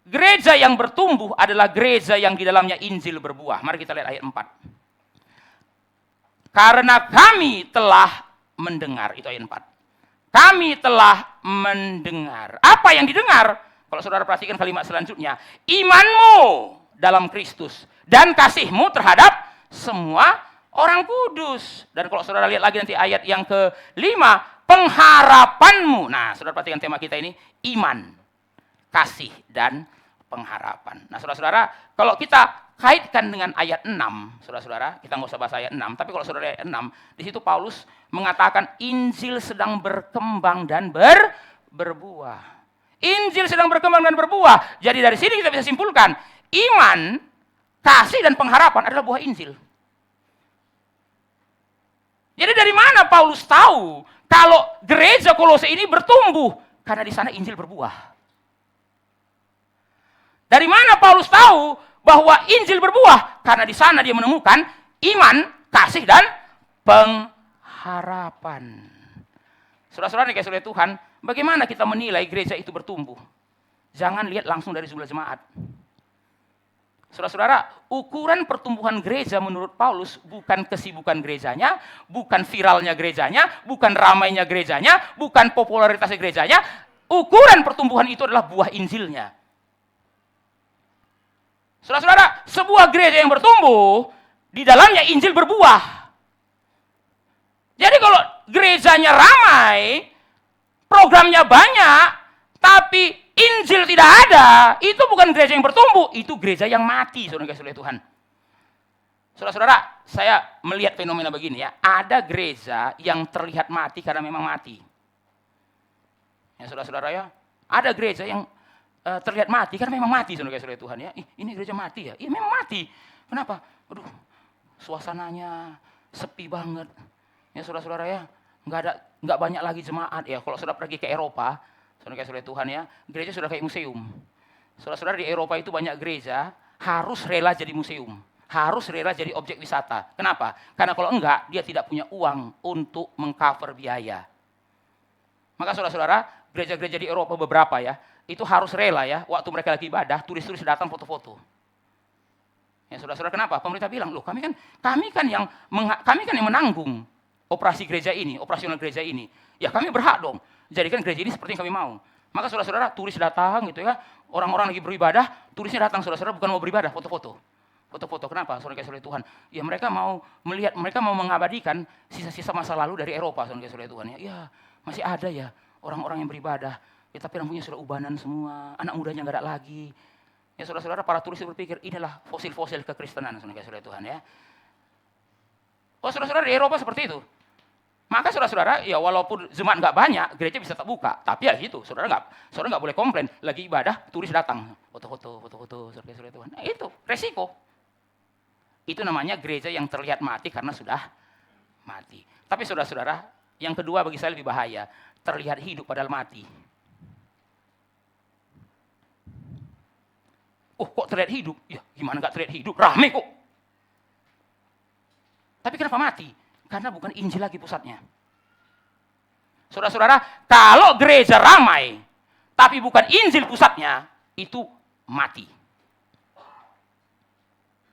gereja yang bertumbuh adalah gereja yang di dalamnya Injil berbuah. Mari kita lihat ayat 4. Karena kami telah mendengar, itu ayat 4. Kami telah mendengar. Apa yang didengar? Kalau saudara perhatikan kalimat selanjutnya, imanmu dalam Kristus dan kasihmu terhadap semua orang kudus. Dan kalau saudara lihat lagi nanti ayat yang ke-5, pengharapanmu. Nah, saudara perhatikan tema kita ini, iman, kasih, dan pengharapan. Nah, saudara-saudara, kalau kita kaitkan dengan ayat 6, saudara-saudara, kita nggak usah bahas ayat 6, tapi kalau saudara ayat 6, di situ Paulus mengatakan Injil sedang berkembang dan berbuah. Injil sedang berkembang dan berbuah. Jadi dari sini kita bisa simpulkan, iman, kasih, dan pengharapan adalah buah Injil. Jadi dari mana Paulus tahu kalau gereja Kolose ini bertumbuh? Karena di sana Injil berbuah. Dari mana Paulus tahu bahwa Injil berbuah? Karena di sana dia menemukan iman, kasih, dan pengharapan. Saudara-saudara yang dikasihi oleh Tuhan, bagaimana kita menilai gereja itu bertumbuh? Jangan lihat langsung dari jumlah jemaat. Saudara-saudara, ukuran pertumbuhan gereja menurut Paulus bukan kesibukan gerejanya, bukan viralnya gerejanya, bukan ramainya gerejanya, bukan popularitasnya gerejanya. Ukuran pertumbuhan itu adalah buah Injilnya. Saudara-saudara, sebuah gereja yang bertumbuh, di dalamnya Injil berbuah. Jadi kalau gerejanya ramai, programnya banyak, tapi Injil tidak ada, itu bukan gereja yang bertumbuh, itu gereja yang mati, saudara kasih oleh Tuhan. Saudara-saudara, saya melihat fenomena begini ya, ada gereja yang terlihat mati karena memang mati. Ya saudara-saudara ya, ada gereja yang terlihat mati karena memang mati, saudara kasih oleh Tuhan ya. Ini gereja mati ya, iya memang mati. Kenapa? Aduh, suasananya sepi banget. Ya saudara-saudara ya, nggak banyak lagi jemaat ya. Kalau saudara pergi ke Eropa, Saudara-saudara Tuhan ya, gereja sudah kayak museum. Saudara-saudara di Eropa itu banyak gereja harus rela jadi museum. Harus rela jadi objek wisata. Kenapa? Karena kalau enggak, dia tidak punya uang untuk mengcover biaya. Maka saudara-saudara, gereja-gereja di Eropa beberapa ya, itu harus rela ya, waktu mereka lagi ibadah, turis-turis datang foto-foto. Ya saudara-saudara, kenapa? Pemerintah bilang, loh kami kan yang menanggung operasi gereja ini, operasional gereja ini. Ya kami berhak dong, jadikan gereja ini seperti yang kami mau. Maka saudara-saudara, turis datang gitu ya, orang-orang lagi beribadah, turisnya datang saudara-saudara bukan mau beribadah, foto-foto. Foto-foto, kenapa? Saudara-saudara Tuhan. Ya mereka mau melihat, mereka mau mengabadikan sisa-sisa masa lalu dari Eropa, saudara-saudara Tuhan. Ya masih ada ya orang-orang yang beribadah. Ya tapi lampunya sudah ubanan semua, anak mudanya nggak ada lagi. Ya saudara-saudara, para turis berpikir, inilah fosil-fosil kekristenan, saudara-saudara Tuhan ya. Oh saudara-saudara, di Eropa seperti itu. Maka saudara-saudara, ya walaupun jemaat nggak banyak, gereja bisa terbuka. Tapi ya gitu, saudara nggak boleh komplain. Lagi ibadah, turis datang, foto-foto, saudara-saudara Tuhan. Nah, itu resiko. Itu namanya gereja yang terlihat mati karena sudah mati. Tapi saudara-saudara, yang kedua bagi saya lebih bahaya, terlihat hidup padahal mati. Oh kok terlihat hidup? Ya gimana nggak terlihat hidup? Rame kok. Tapi kenapa mati? Karena bukan Injil lagi pusatnya. Saudara-saudara, kalau gereja ramai, tapi bukan Injil pusatnya, itu mati.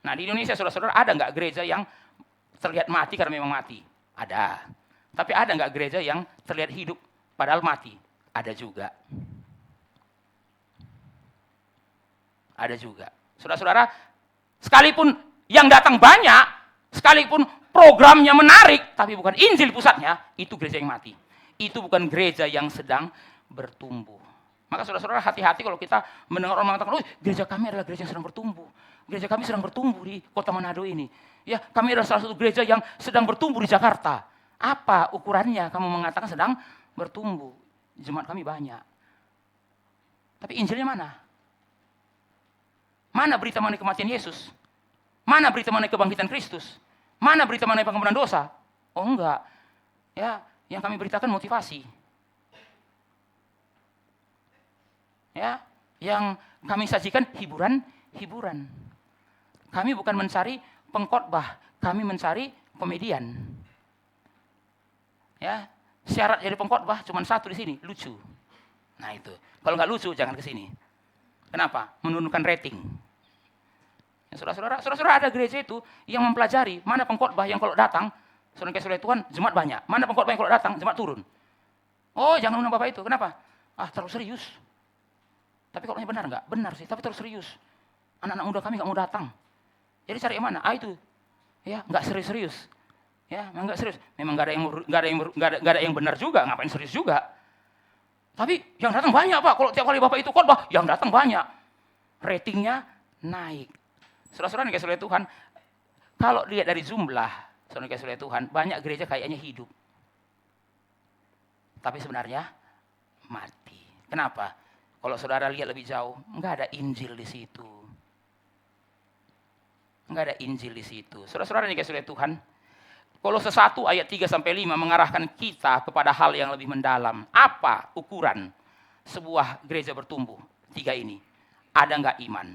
Nah di Indonesia saudara-saudara, ada nggak gereja yang terlihat mati karena memang mati? Ada. Tapi ada nggak gereja yang terlihat hidup padahal mati? Ada juga. Ada juga. Saudara-saudara, sekalipun yang datang banyak, sekalipun programnya menarik, tapi bukan Injil pusatnya, itu gereja yang mati. Itu bukan gereja yang sedang bertumbuh. Maka saudara-saudara hati-hati kalau kita mendengar orang mengatakan, oh gereja kami adalah gereja yang sedang bertumbuh. Gereja kami sedang bertumbuh di kota Manado ini. Ya, kami adalah salah satu gereja yang sedang bertumbuh di Jakarta. Apa ukurannya kamu mengatakan sedang bertumbuh? Jemaat kami banyak. Tapi Injilnya mana? Mana berita mengenai kematian Yesus? Mana berita mengenai kebangkitan Kristus? Mana berita mengenai pengampunan dosa? Oh enggak. Ya, yang kami beritakan motivasi. Ya, yang kami sajikan hiburan. Kami bukan mencari pengkhotbah, kami mencari komedian. Ya, syarat jadi pengkhotbah cuma satu di sini, lucu. Nah itu. Kalau nggak lucu jangan ke sini. Kenapa? Menurunkan rating. Ya, saudara-saudara ada gereja itu yang mempelajari mana pengkhotbah yang kalau datang, saudara Tuhan, jemaat banyak. Mana pengkhotbah yang kalau datang, jemaat turun. Oh, jangan undang Bapak itu. Kenapa? Terlalu serius. Tapi kalau benar nggak? Benar sih, tapi terlalu serius. Anak-anak muda kami nggak mau datang. Jadi cari yang mana? Itu. Ya, nggak serius-serius. Ya, memang nggak serius. Memang nggak ada yang benar juga. Ngapain serius juga? Tapi yang datang banyak Pak. Kalau tiap kali Bapak itu khotbah, yang datang banyak. Ratingnya naik. Saudara-saudara yang kasih Tuhan, kalau lihat dari jumlah, saudara yang kasih Tuhan, banyak gereja kayaknya hidup. Tapi sebenarnya mati. Kenapa? Kalau saudara lihat lebih jauh, enggak ada Injil di situ. Enggak ada Injil di situ. Saudara-saudara yang kasih Tuhan, Kolose 1 ayat 3 sampai 5 mengarahkan kita kepada hal yang lebih mendalam. Apa ukuran sebuah gereja bertumbuh? 3 ini. Ada enggak iman?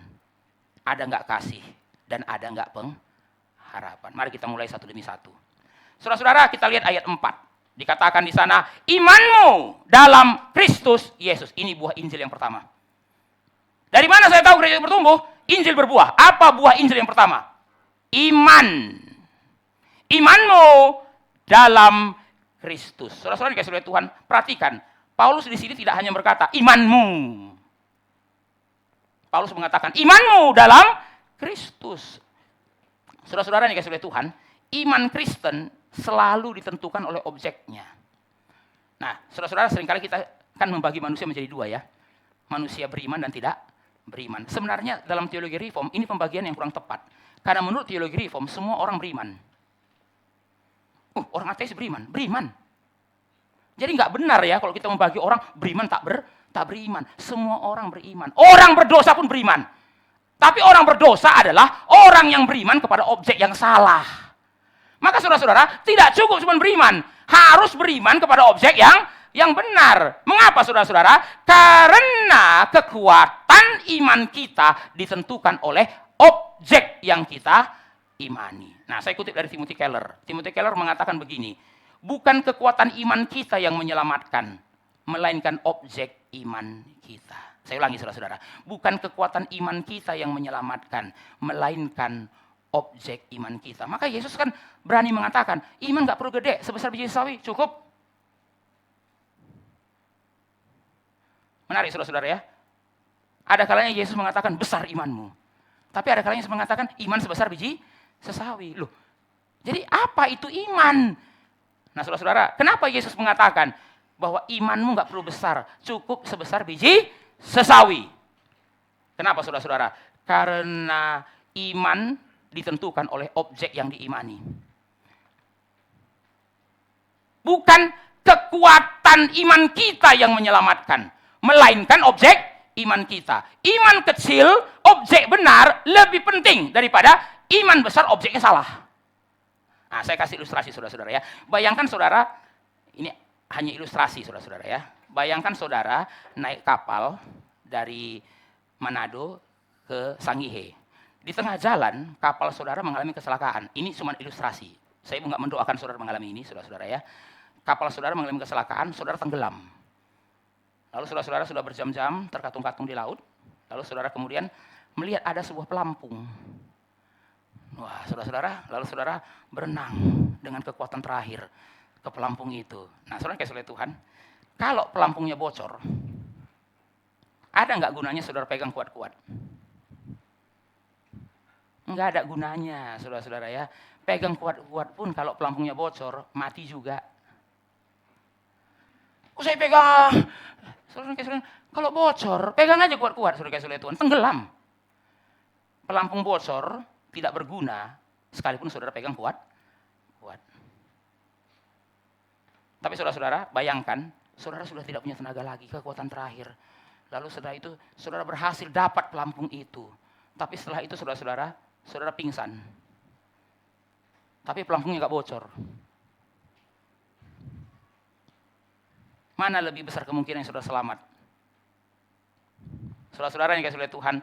Ada enggak kasih? Dan ada enggak pengharapan? Mari kita mulai satu demi satu. Saudara-saudara, kita lihat ayat 4. Dikatakan di sana, imanmu dalam Kristus Yesus. Ini buah Injil yang pertama. Dari mana saya tahu gereja bertumbuh? Injil berbuah. Apa buah Injil yang pertama? Iman. Imanmu dalam Kristus. Saudara-saudara dikasih oleh Tuhan, perhatikan. Paulus di sini tidak hanya berkata, imanmu. Paulus mengatakan, imanmu dalam Kristus. Saudara-saudara yang dikasih oleh Tuhan, iman Kristen selalu ditentukan oleh objeknya. Nah, saudara-saudara seringkali kita kan membagi manusia menjadi 2 ya. Manusia beriman dan tidak beriman. Sebenarnya dalam teologi reform, ini pembagian yang kurang tepat. Karena menurut teologi reform, semua orang beriman. Orang ateis beriman. Jadi nggak benar ya kalau kita membagi orang beriman tak beriman. Semua orang beriman. Orang berdosa pun beriman. Tapi orang berdosa adalah orang yang beriman kepada objek yang salah. Maka saudara-saudara tidak cukup cuma beriman. Harus beriman kepada objek yang yang benar. Mengapa saudara-saudara? Karena kekuatan iman kita ditentukan oleh objek yang kita imani. Nah, saya kutip dari Timothy Keller. Timothy Keller mengatakan begini, bukan kekuatan iman kita yang menyelamatkan, melainkan objek iman kita. Saya ulangi saudara-saudara, bukan kekuatan iman kita yang menyelamatkan, melainkan objek iman kita. Maka Yesus kan berani mengatakan, iman gak perlu gede, sebesar biji sawi, cukup. Menarik saudara-saudara ya. Ada kalanya Yesus mengatakan besar imanmu. Tapi ada kalanya Yesus mengatakan iman sebesar biji sesawi. Loh, jadi apa itu iman? Nah saudara-saudara, kenapa Yesus mengatakan bahwa imanmu gak perlu besar, cukup sebesar biji sesawi? Kenapa saudara-saudara? Karena iman ditentukan oleh objek yang diimani. Bukan kekuatan iman kita yang menyelamatkan, melainkan objek iman kita. Iman kecil, objek benar lebih penting daripada iman besar, objeknya salah. Nah, saya kasih ilustrasi saudara-saudara ya. Bayangkan saudara, ini hanya ilustrasi saudara-saudara ya. Bayangkan saudara naik kapal dari Manado ke Sangihe. Di tengah jalan, kapal saudara mengalami kecelakaan. Ini cuma ilustrasi. Saya nggak mendoakan saudara mengalami ini, saudara-saudara ya. Kapal saudara mengalami kecelakaan, saudara tenggelam. Lalu saudara-saudara sudah berjam-jam terkatung-katung di laut. Lalu saudara kemudian melihat ada sebuah pelampung. Wah, saudara-saudara, lalu saudara berenang dengan kekuatan terakhir ke pelampung itu. Nah, saudara kasih oleh Tuhan, kalau pelampungnya bocor, ada nggak gunanya saudara pegang kuat-kuat? Nggak ada gunanya, saudara-saudara ya. Pegang kuat-kuat pun kalau pelampungnya bocor, mati juga. Kok saya pegang? Saudara, kalau bocor, pegang aja kuat-kuat, saudara kasih oleh Tuhan, tenggelam. Pelampung bocor, tidak berguna, sekalipun saudara pegang kuat. Tapi saudara-saudara, bayangkan, saudara sudah tidak punya tenaga lagi, kekuatan terakhir. Lalu setelah itu, saudara berhasil dapat pelampung itu. Tapi setelah itu saudara-saudara, saudara pingsan. Tapi pelampungnya nggak bocor. Mana lebih besar kemungkinan yang saudara selamat? Saudara-saudara yang dikasihi oleh Tuhan,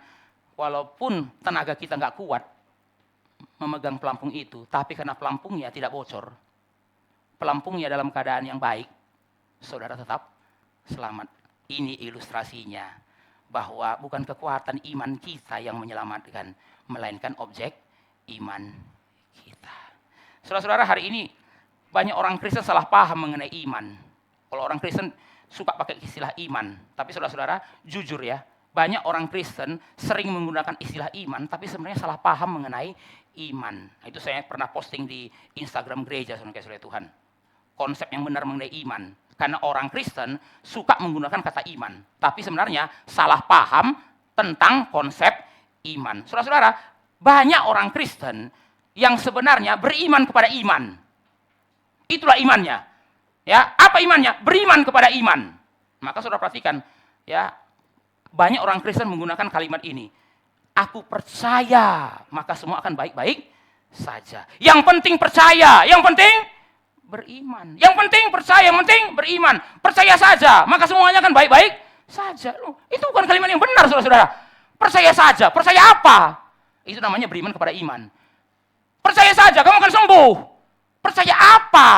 walaupun tenaga kita nggak kuat memegang pelampung itu, tapi karena pelampungnya tidak bocor, pelampungnya dalam keadaan yang baik, saudara tetap selamat. Ini ilustrasinya, bahwa bukan kekuatan iman kita yang menyelamatkan, melainkan objek iman kita. Saudara-saudara, hari ini banyak orang Kristen salah paham mengenai iman. Kalau orang Kristen suka pakai istilah iman, tapi saudara-saudara jujur ya, banyak orang Kristen sering menggunakan istilah iman, tapi sebenarnya salah paham mengenai iman. Nah, itu saya pernah posting di Instagram gereja, saudara Tuhan. Konsep yang benar mengenai iman. Karena orang Kristen suka menggunakan kata iman, tapi sebenarnya salah paham tentang konsep iman. Saudara-saudara, banyak orang Kristen yang sebenarnya beriman kepada iman. Itulah imannya. Ya, apa imannya? Beriman kepada iman. Maka saudara perhatikan, ya, banyak orang Kristen menggunakan kalimat ini. Aku percaya, maka semua akan baik-baik saja. Yang penting percaya, yang penting beriman. Yang penting percaya, yang penting beriman. Percaya saja, maka semuanya akan baik-baik saja. Loh, itu bukan kalimat yang benar, saudara-saudara. Percaya saja, percaya apa? Itu namanya beriman kepada iman. Percaya saja, kamu akan sembuh. Percaya apa?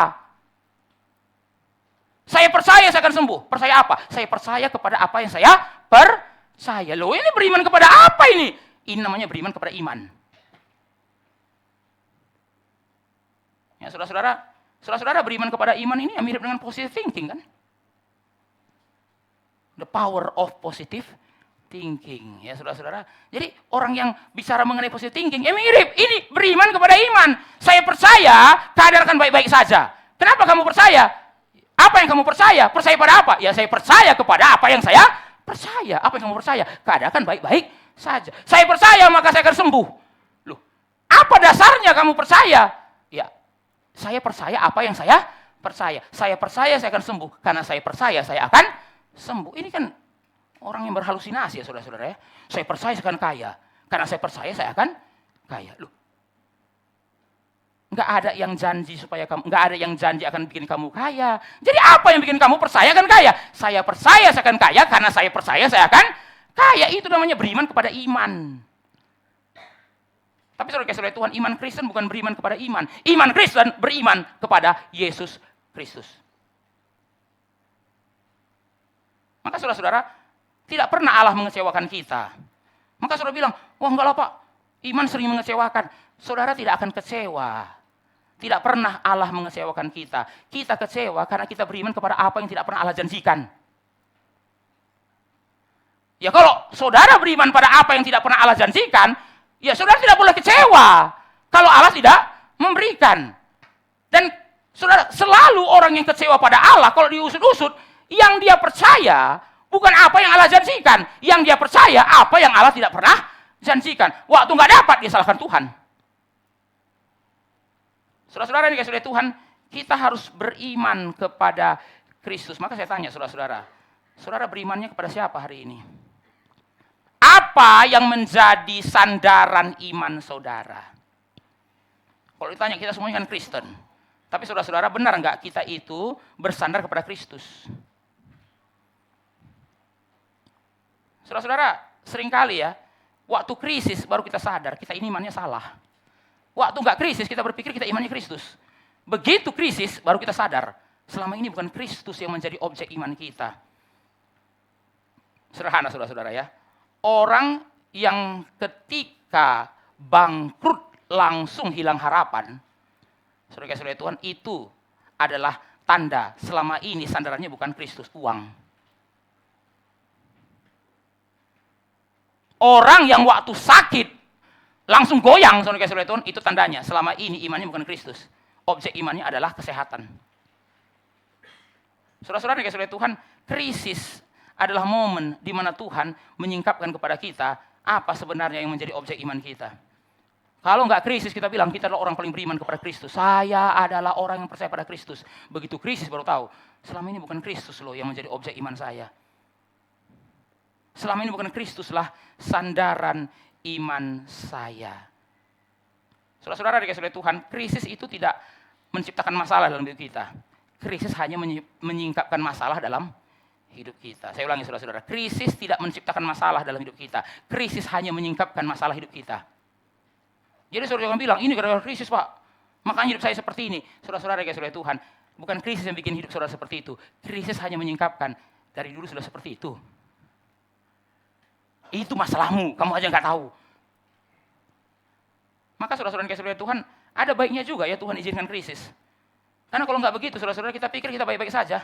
Saya percaya saya akan sembuh. Percaya apa? Saya percaya kepada apa yang saya percaya. Loh, ini beriman kepada apa ini? Ini namanya beriman kepada iman. Ya, saudara-saudara beriman kepada iman ini mirip dengan positive thinking kan? The power of positive thinking. Ya, saudara-saudara. Jadi orang yang bicara mengenai positive thinking, mirip. Ini beriman kepada iman. Saya percaya keadaan akan baik-baik saja. Kenapa kamu percaya? Apa yang kamu percaya? Percaya pada apa? Ya, saya percaya kepada apa yang saya percaya. Apa yang kamu percaya? Keadaan akan baik-baik saja. Saya percaya maka saya akan sembuh. Loh, apa dasarnya kamu percaya? Ya, saya percaya apa yang saya percaya. Saya percaya saya akan sembuh. Karena saya percaya saya akan sembuh. Ini kan orang yang berhalusinasi ya saudara-saudara ya. Saya percaya saya akan kaya. Karena saya percaya saya akan kaya. Loh, nggak ada yang janji supaya kamu, nggak ada yang janji akan bikin kamu kaya. Jadi apa yang bikin kamu percaya akan kaya? Saya percaya saya akan kaya karena saya percaya saya akan kaya. Itu namanya beriman kepada iman. Tapi saudara Tuhan, iman Kristen bukan beriman kepada iman. Iman Kristen beriman kepada Yesus Kristus. Maka saudara-saudara, tidak pernah Allah mengecewakan kita. Maka saudara bilang, wah enggak lah Pak, iman sering mengecewakan. Saudara tidak akan kecewa. Tidak pernah Allah mengecewakan kita. Kita kecewa karena kita beriman kepada apa yang tidak pernah Allah janjikan. Ya kalau saudara beriman pada apa yang tidak pernah Allah janjikan, ya saudara tidak boleh kecewa kalau Allah tidak memberikan. Dan saudara, selalu orang yang kecewa pada Allah kalau diusut-usut, yang dia percaya bukan apa yang Allah janjikan, yang dia percaya apa yang Allah tidak pernah janjikan. Waktu nggak dapat dia salahkan Tuhan. Saudara-saudara ini kasih oleh Tuhan, kita harus beriman kepada Kristus. Maka saya tanya saudara-saudara, saudara berimannya kepada siapa hari ini? Apa yang menjadi sandaran iman saudara? Kalau ditanya, kita semuanya kan Kristen. Tapi saudara-saudara, benar nggak kita itu bersandar kepada Kristus? Saudara-saudara, seringkali ya, waktu krisis baru kita sadar, kita ini imannya salah. Waktu nggak krisis, kita berpikir kita imannya Kristus. Begitu krisis, baru kita sadar, selama ini bukan Kristus yang menjadi objek iman kita. Sederhana saudara-saudara ya. Orang yang ketika bangkrut langsung hilang harapan, saudara-saudara Tuhan, itu adalah tanda selama ini sandarannya bukan Kristus, uang. Orang yang waktu sakit langsung goyang, saudara-saudara Tuhan, itu tandanya selama ini imannya bukan Kristus. Objek imannya adalah kesehatan. Saudara-saudara Tuhan, krisis adalah momen di mana Tuhan menyingkapkan kepada kita apa sebenarnya yang menjadi objek iman kita. Kalau nggak krisis, kita bilang kita adalah orang paling beriman kepada Kristus. Saya adalah orang yang percaya pada Kristus. Begitu krisis baru tahu, selama ini bukan Kristus loh yang menjadi objek iman saya. Selama ini bukan Kristuslah sandaran iman saya. Saudara-saudara dikasih oleh Tuhan, krisis itu tidak menciptakan masalah dalam hidup kita. Krisis hanya menyingkapkan masalah dalam hidup kita. Saya ulangi saudara-saudara, krisis tidak menciptakan masalah dalam hidup kita. Krisis hanya menyingkapkan masalah hidup kita. Jadi saudara jangan bilang, ini gara-gara krisis Pak, makanya hidup saya seperti ini. Saudara-saudara dikasih oleh Tuhan, bukan krisis yang bikin hidup saudara seperti itu. Krisis hanya menyingkapkan, dari dulu sudah seperti itu. Itu masalahmu, kamu aja nggak tahu. Maka saudara-saudara dikasih oleh Tuhan, ada baiknya juga ya Tuhan izinkan krisis. Karena kalau nggak begitu, saudara-saudara, kita pikir kita baik-baik saja.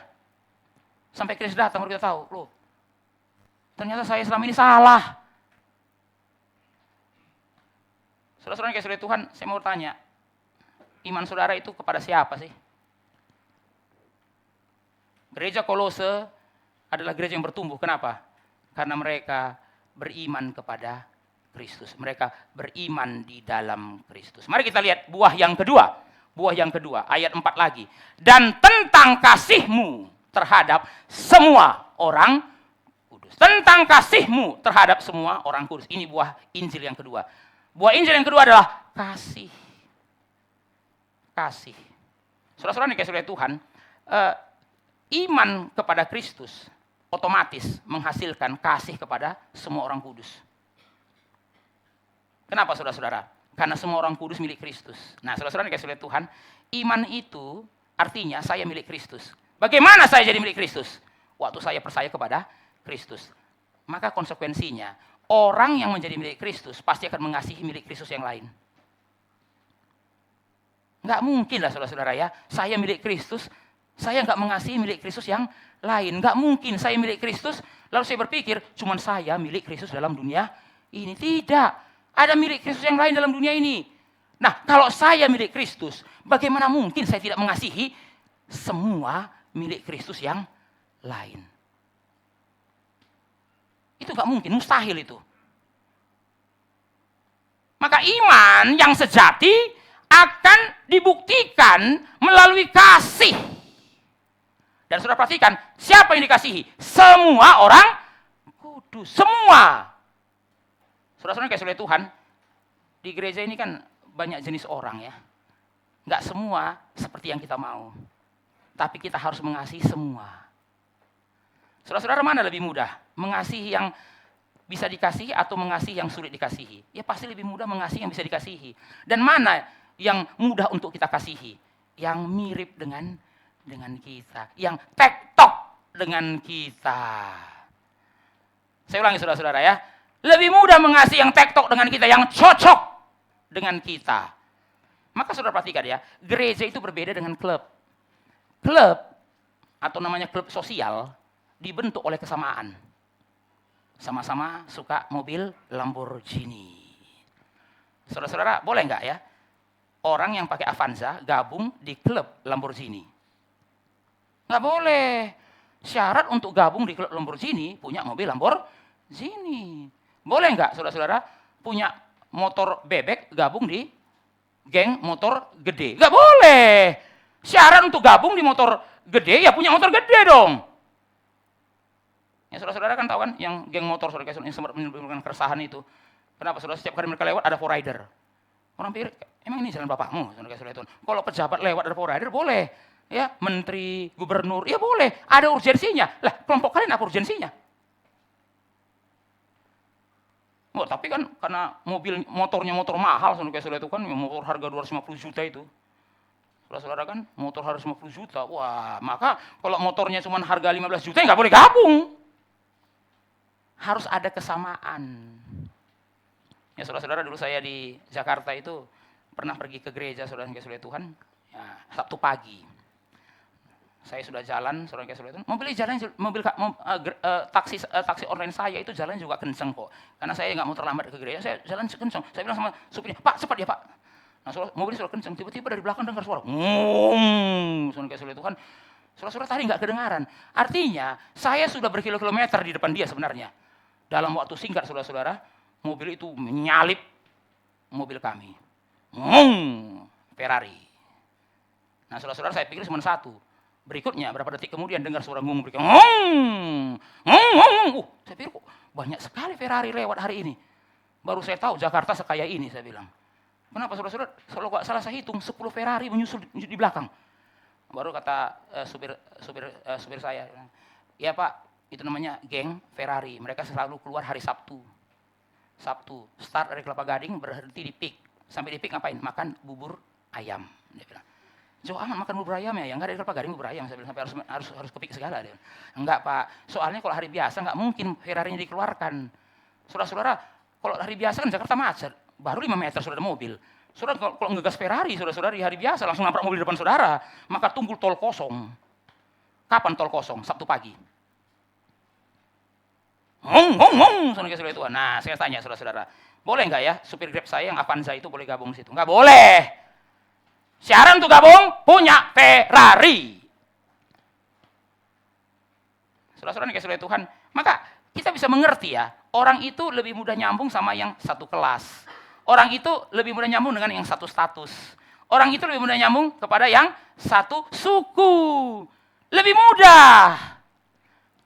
Sampai krisis datang, baru kita tahu, loh, ternyata saya selama ini salah. Saudara-saudara dikasih oleh Tuhan, saya mau tanya, iman saudara itu kepada siapa sih? Gereja Kolose adalah gereja yang bertumbuh. Kenapa? Karena mereka beriman kepada Kristus. Mereka beriman di dalam Kristus. Mari kita lihat buah yang kedua. Buah yang kedua, ayat 4 lagi. Dan tentang kasihmu terhadap semua orang kudus. Tentang kasihmu terhadap semua orang kudus. Ini buah Injil yang kedua. Buah Injil yang kedua adalah kasih. Kasih. Saudara-saudara dikasih oleh Tuhan, iman kepada Kristus otomatis menghasilkan kasih kepada semua orang kudus. Kenapa saudara-saudara? Karena semua orang kudus milik Kristus. Nah saudara-saudara dikasih oleh Tuhan, iman itu artinya saya milik Kristus. Bagaimana saya jadi milik Kristus? Waktu saya percaya kepada Kristus. Maka konsekuensinya, orang yang menjadi milik Kristus pasti akan mengasihi milik Kristus yang lain. Nggak mungkin lah saudara-saudara ya, saya milik Kristus, saya nggak mengasihi milik Kristus yang lain. Nggak mungkin saya milik Kristus, lalu saya berpikir, cuman saya milik Kristus dalam dunia ini. Tidak. Ada milik Kristus yang lain dalam dunia ini. Nah, kalau saya milik Kristus, bagaimana mungkin saya tidak mengasihi semua milik Kristus yang lain? Itu nggak mungkin, mustahil itu. Maka iman yang sejati akan dibuktikan melalui kasih. Dan saudara perhatikan, siapa yang dikasihi? Semua orang kudus. Semua. Saudara-saudara dikasihi oleh Tuhan, di gereja ini kan banyak jenis orang ya. Nggak semua seperti yang kita mau. Tapi kita harus mengasihi semua. Saudara-saudara, mana lebih mudah? Mengasihi yang bisa dikasihi atau mengasihi yang sulit dikasihi? Ya pasti lebih mudah mengasihi yang bisa dikasihi. Dan mana yang mudah untuk kita kasihi? Yang mirip dengan kita. Yang tektok dengan kita. Saya ulangi saudara-saudara ya. Lebih mudah mengasihi yang tektok dengan kita, yang cocok dengan kita. Maka saudara perhatikan ya, gereja itu berbeda dengan klub. Klub atau namanya klub sosial dibentuk oleh kesamaan. Sama-sama suka mobil Lamborghini. Saudara-saudara, boleh nggak ya orang yang pakai Avanza gabung di klub Lamborghini? Nggak boleh. Syarat untuk gabung di klub Lamborghini punya mobil Lamborghini. Boleh nggak saudara-saudara punya motor bebek gabung di geng motor gede? Nggak boleh. Syarat untuk gabung di motor gede ya punya motor gede dong. Ya saudara-saudara kan tahu kan yang geng motor saudara yang sempat menimbulkan keresahan itu. Kenapa saudara setiap kali mereka lewat ada 4rider. Orang pikir emang ini jalan bapakmu saudara itu. Kalau pejabat lewat ada 4rider boleh. Ya, menteri, gubernur, ya boleh. Ada urgensinya. Lah, kelompok kalian apa urgensinya? Oh, tapi kan karena motornya motor mahal saudara itu kan, motor harga 250 juta itu. Saudara-saudara kan, motor harus 50 juta. Wah, maka kalau motornya cuma harga 15 juta, nggak boleh gabung. Harus ada kesamaan. Ya saudara-saudara, dulu saya di Jakarta itu pernah pergi ke gereja saudara-saudara Tuhan. Ya, Sabtu pagi. Saya sudah jalan, saudara-saudara itu, taksi online saya itu jalan juga kenceng kok. Karena saya nggak mau terlambat ke gereja, saya jalan kenceng. Saya bilang sama supirnya, Pak cepat ya Pak. Nah, mobilnya sudah kenceng, tiba-tiba dari belakang dengar suara, saudara-saudara Tuhan. Saudara-saudara tadi nggak kedengaran. Artinya, saya sudah berkilo-kilometer di depan dia sebenarnya. Dalam waktu singkat, saudara-saudara, mobil itu menyalip mobil kami. Ferrari. Nah, saudara-saudara saya pikir cuma satu. Berikutnya, berapa detik kemudian dengar suara ngung berikutnya. Saya pikir kok banyak sekali Ferrari lewat hari ini. Baru saya tahu Jakarta sekaya ini, saya bilang. Kenapa saudara-saudara? Kalau nggak salah saya hitung 10 Ferrari menyusul di belakang. Baru kata supir saya, ya Pak, itu namanya geng Ferrari. Mereka selalu keluar hari Sabtu. Start dari Kelapa Gading, berhenti di Pik. Sampai di Pik ngapain? Makan bubur ayam. Dia bilang. Jauh amat makan bubur ayam ya? Enggak, dari Kelapa Gading bubur ayam. Saya bilang, sampai harus ke Pik segala. Dia. Enggak Pak, soalnya kalau hari biasa nggak mungkin Ferrari-nya dikeluarkan. Saudara-saudara, kalau hari biasa kan Jakarta macet. Baru 5 meter sudah ada mobil. Saudara kalau ngegas Ferrari, saudara-saudara di hari biasa langsung nabrak mobil di depan saudara. Maka tunggu tol kosong. Kapan tol kosong? Sabtu pagi. Saudara-saudara itu. Nah, saya tanya saudara-saudara, boleh nggak ya supir Grab saya yang Avanza itu boleh gabung di situ? Nggak boleh. Syarat untuk gabung punya Ferrari. Saudara-saudara Tuhan, maka kita bisa mengerti ya, orang itu lebih mudah nyambung sama yang satu kelas. Orang itu lebih mudah nyambung dengan yang satu status. Orang itu lebih mudah nyambung kepada yang satu suku. Lebih mudah.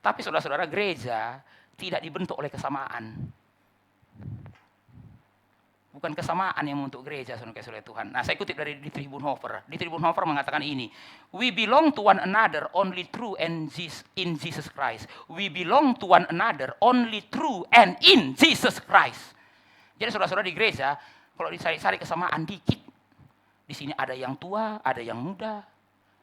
Tapi saudara-saudara, gereja tidak dibentuk oleh kesamaan. Bukan kesamaan yang untuk gereja, saudara-saudara Tuhan. Nah, saya kutip dari Dietrich Bonhoeffer. Dietrich Bonhoeffer mengatakan ini, we belong to one another only through and in Jesus Christ. We belong to one another only through and in Jesus Christ. Jadi saudara-saudara di gereja, kalau dicari-cari kesamaan dikit. Di sini ada yang tua, ada yang muda.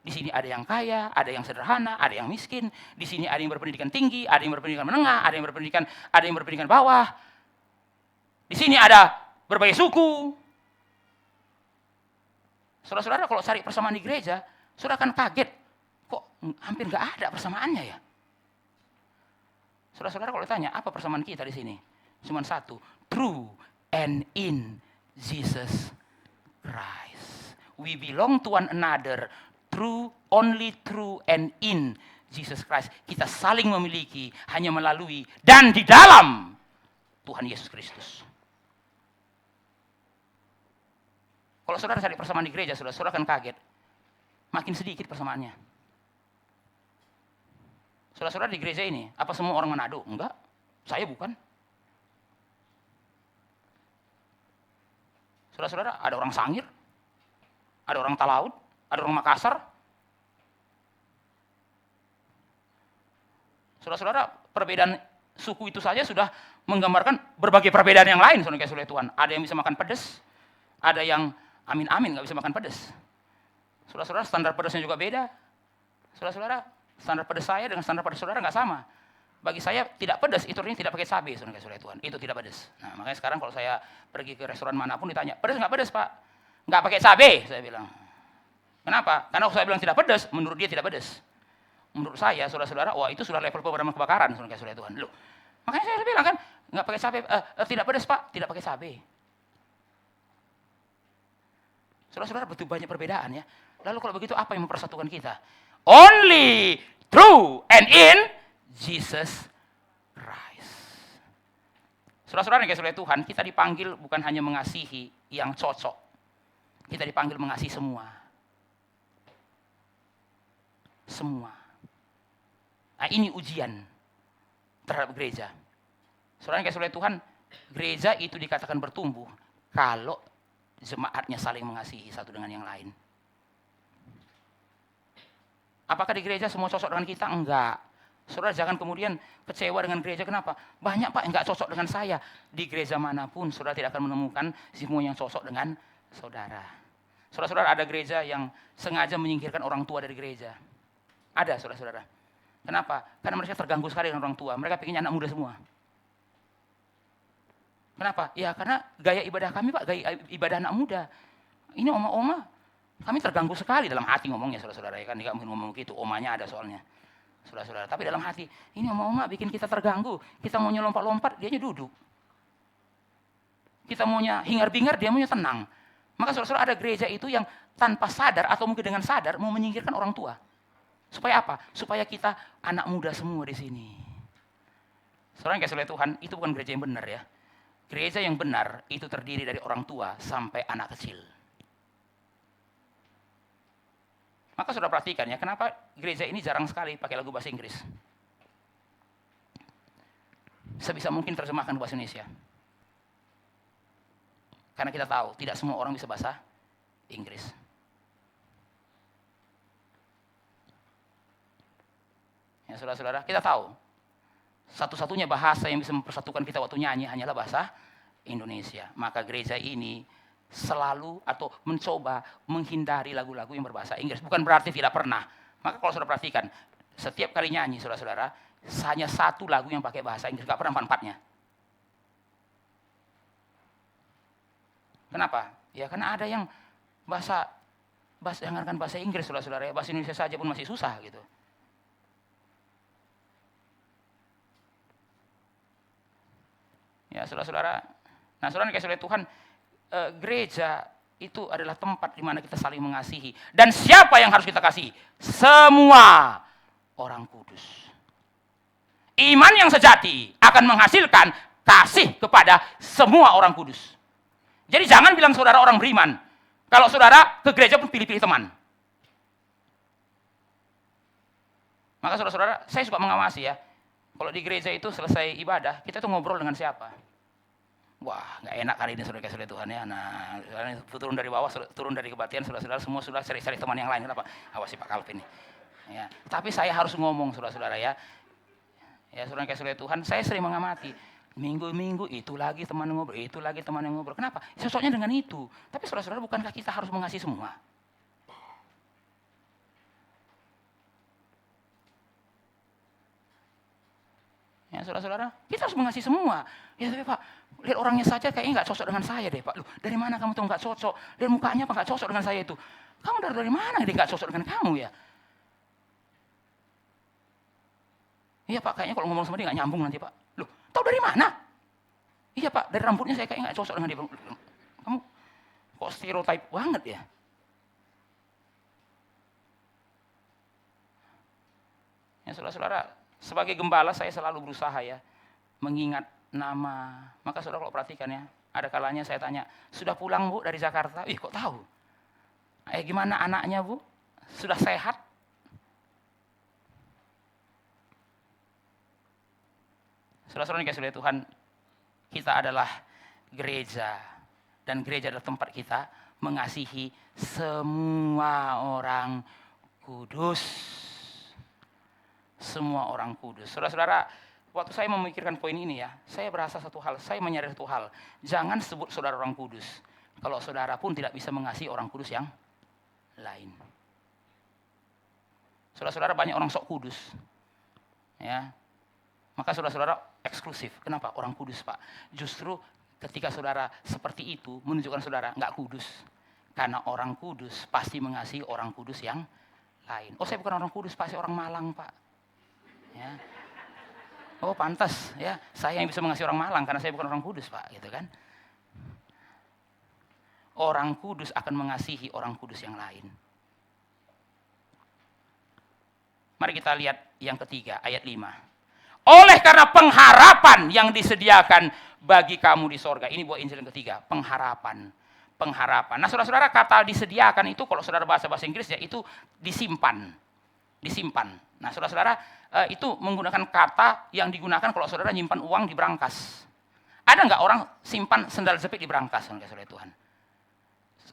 Di sini ada yang kaya, ada yang sederhana, ada yang miskin. Di sini ada yang berpendidikan tinggi, ada yang berpendidikan menengah, ada yang berpendidikan bawah. Di sini ada berbagai suku. Saudara-saudara kalau cari persamaan di gereja, saudara akan kaget. Kok hampir nggak ada persamaannya ya? Saudara-saudara kalau ditanya, apa persamaan kita di sini? Cuma satu, true and in Jesus Christ. We belong to one another, only true and in Jesus Christ. Kita saling memiliki hanya melalui dan di dalam Tuhan Yesus Kristus. Kalau saudara cari persamaan di gereja, saudara akan kaget. Makin sedikit persamaannya. Saudara-saudara di gereja ini, apa semua orang Manado? Enggak, saya bukan. Saudara-saudara, ada orang Sangir, ada orang Talaut, ada orang Makassar. Saudara-saudara, perbedaan suku itu saja sudah menggambarkan berbagai perbedaan yang lain, saudara kasih oleh Tuhan. Ada yang bisa makan pedas, ada yang amin-amin nggak bisa makan pedas. Saudara-saudara, standar pedasnya juga beda. Saudara-saudara, standar pedas saya dengan standar pedas saudara nggak sama. Bagi saya tidak pedas, itu artinya tidak pakai cabai, saudara kasih oleh Tuhan. Itu tidak pedas. Nah, makanya sekarang kalau saya pergi ke restoran manapun ditanya, pedas nggak pedas Pak? Nggak pakai cabai, saya bilang. Kenapa? Karena kalau saya bilang tidak pedas, menurut dia tidak pedas. Menurut saya, saudara-saudara, wah itu sudah level pemadam kebakaran, saudara kasih oleh Tuhan. Loh, makanya saya bilang kan, nggak pakai cabai, tidak pedas Pak, tidak pakai cabai. Saudara-saudara, betul banyak perbedaan ya. Lalu kalau begitu apa yang mempersatukan kita? Only through and in Jesus Christ. Saudara-saudara yang kasih oleh Tuhan, kita dipanggil bukan hanya mengasihi yang cocok. Kita dipanggil mengasihi semua. Semua. Nah, ini ujian terhadap gereja. Saudara yang kasih oleh Tuhan, gereja itu dikatakan bertumbuh kalau jemaatnya saling mengasihi satu dengan yang lain. Apakah di gereja semua cocok dengan kita? Enggak. Saudara jangan kemudian kecewa dengan gereja. Kenapa? Banyak Pak yang enggak cocok dengan saya. Di gereja manapun saudara tidak akan menemukan semua yang cocok dengan saudara. Saudara-saudara, ada gereja yang sengaja menyingkirkan orang tua dari gereja. Ada saudara-saudara. Kenapa? Karena mereka terganggu sekali dengan orang tua. Mereka pengennya anak muda semua. Kenapa? Ya karena gaya ibadah kami Pak, gaya ibadah anak muda. Ini oma-oma, kami terganggu sekali dalam hati ngomongnya saudara-saudara. Ya kan, tidak mungkin ngomong gitu, omanya ada soalnya. Saudara-saudara, tapi dalam hati, ini oma-oma bikin kita terganggu. Kita maunya lompat-lompat, dianya duduk. Kita maunya hingar-bingar, dia maunya tenang. Maka saudara-saudara, ada gereja itu yang tanpa sadar atau mungkin dengan sadar mau menyingkirkan orang tua. Supaya apa? Supaya kita anak muda semua di sini. Saudara yang kasih oleh Tuhan, itu bukan gereja yang benar ya. Gereja yang benar itu terdiri dari orang tua sampai anak kecil. Maka saudara perhatikan ya, kenapa gereja ini jarang sekali pakai lagu bahasa Inggris. Sebisa mungkin terjemahkan ke bahasa Indonesia. Karena kita tahu, tidak semua orang bisa bahasa Inggris. Ya saudara-saudara, kita tahu satu-satunya bahasa yang bisa mempersatukan kita waktu nyanyi hanyalah bahasa Indonesia. Maka gereja ini selalu atau mencoba menghindari lagu-lagu yang berbahasa Inggris. Bukan berarti tidak pernah. Maka kalau saudara perhatikan, setiap kali nyanyi saudara-saudara, hanya satu lagu yang pakai bahasa Inggris, gak pernah empat-empatnya. Kenapa? Ya karena ada yang jangankan bahasa Inggris saudara-saudara, ya, bahasa Indonesia saja pun masih susah gitu. Ya saudara-saudara, nah saudara dikasih oleh Tuhan, gereja itu adalah tempat di mana kita saling mengasihi. Dan siapa yang harus kita kasihi? Semua orang kudus. Iman yang sejati akan menghasilkan kasih kepada semua orang kudus. Jadi jangan bilang saudara orang beriman. Kalau saudara ke gereja pun pilih-pilih teman. Maka saudara-saudara, saya suka mengawasi ya. Kalau di gereja itu selesai ibadah, kita tuh ngobrol dengan siapa? Wah, nggak enak hari ini saudara kasih oleh Tuhan ya. Nah, turun dari bawah, turun dari kebaktian, saudara-saudara semua sudah cari-cari teman yang lain. Kenapa? Awasi Pak Calvin nih. Ya, tapi saya harus ngomong saudara-saudara ya. Ya, saudara kasih oleh Tuhan, saya sering mengamati. Minggu-minggu itu lagi teman yang ngobrol, itu lagi teman yang ngobrol. Kenapa? Cocoknya dengan itu. Tapi saudara-saudara, bukankah kita harus mengasihi semua? Ya, saudara-saudara, kita harus mengasihi semua. Ya, tapi Pak, lihat orangnya saja kayaknya nggak cocok dengan saya deh, Pak. Loh, dari mana kamu tuh nggak cocok? Lihat mukanya Pak nggak cocok dengan saya itu. Kamu dari mana dia nggak cocok dengan kamu ya? Iya Pak, kayaknya kalau ngomong sama dia nggak nyambung nanti Pak. Loh, tahu dari mana? Iya Pak, dari rambutnya saya kayaknya nggak cocok dengan dia. Kamu kok stereotype banget ya? Ya saudara-saudara, sebagai gembala saya selalu berusaha ya mengingat nama. Maka saudara kalau perhatikan ya, ada kalanya saya tanya, sudah pulang Bu dari Jakarta? Ih kok tahu? Gimana anaknya Bu? Sudah sehat? Saudara-saudara dikasih oleh Tuhan, kita adalah gereja. Dan gereja adalah tempat kita mengasihi semua orang kudus. Semua orang kudus. Saudara-saudara, waktu saya memikirkan poin ini ya, saya berasa satu hal, saya menyadari satu hal. Jangan sebut saudara orang kudus, kalau saudara pun tidak bisa mengasihi orang kudus yang lain. Saudara-saudara, banyak orang sok kudus. Ya. Maka saudara-saudara eksklusif. Kenapa? Orang kudus, Pak. Justru ketika saudara seperti itu, menunjukkan saudara nggak kudus. Karena orang kudus pasti mengasihi orang kudus yang lain. Oh, saya bukan orang kudus, pasti orang Malang, Pak. Ya. Oh, pantas ya, saya yang bisa mengasihi orang Malang karena saya bukan orang kudus, Pak, gitu kan. Orang kudus akan mengasihi orang kudus yang lain. Mari kita lihat yang ketiga, ayat 5. Oleh karena pengharapan yang disediakan bagi kamu di sorga. Ini buat Injil yang ketiga, pengharapan. Pengharapan. Nah, saudara-saudara, kata disediakan itu kalau saudara bahasa Inggris ya, itu disimpan. Disimpan. Nah, saudara-saudara, itu menggunakan kata yang digunakan kalau saudara nyimpan uang di brankas. Ada nggak orang simpan sendal jepit di brankas, saudara Tuhan?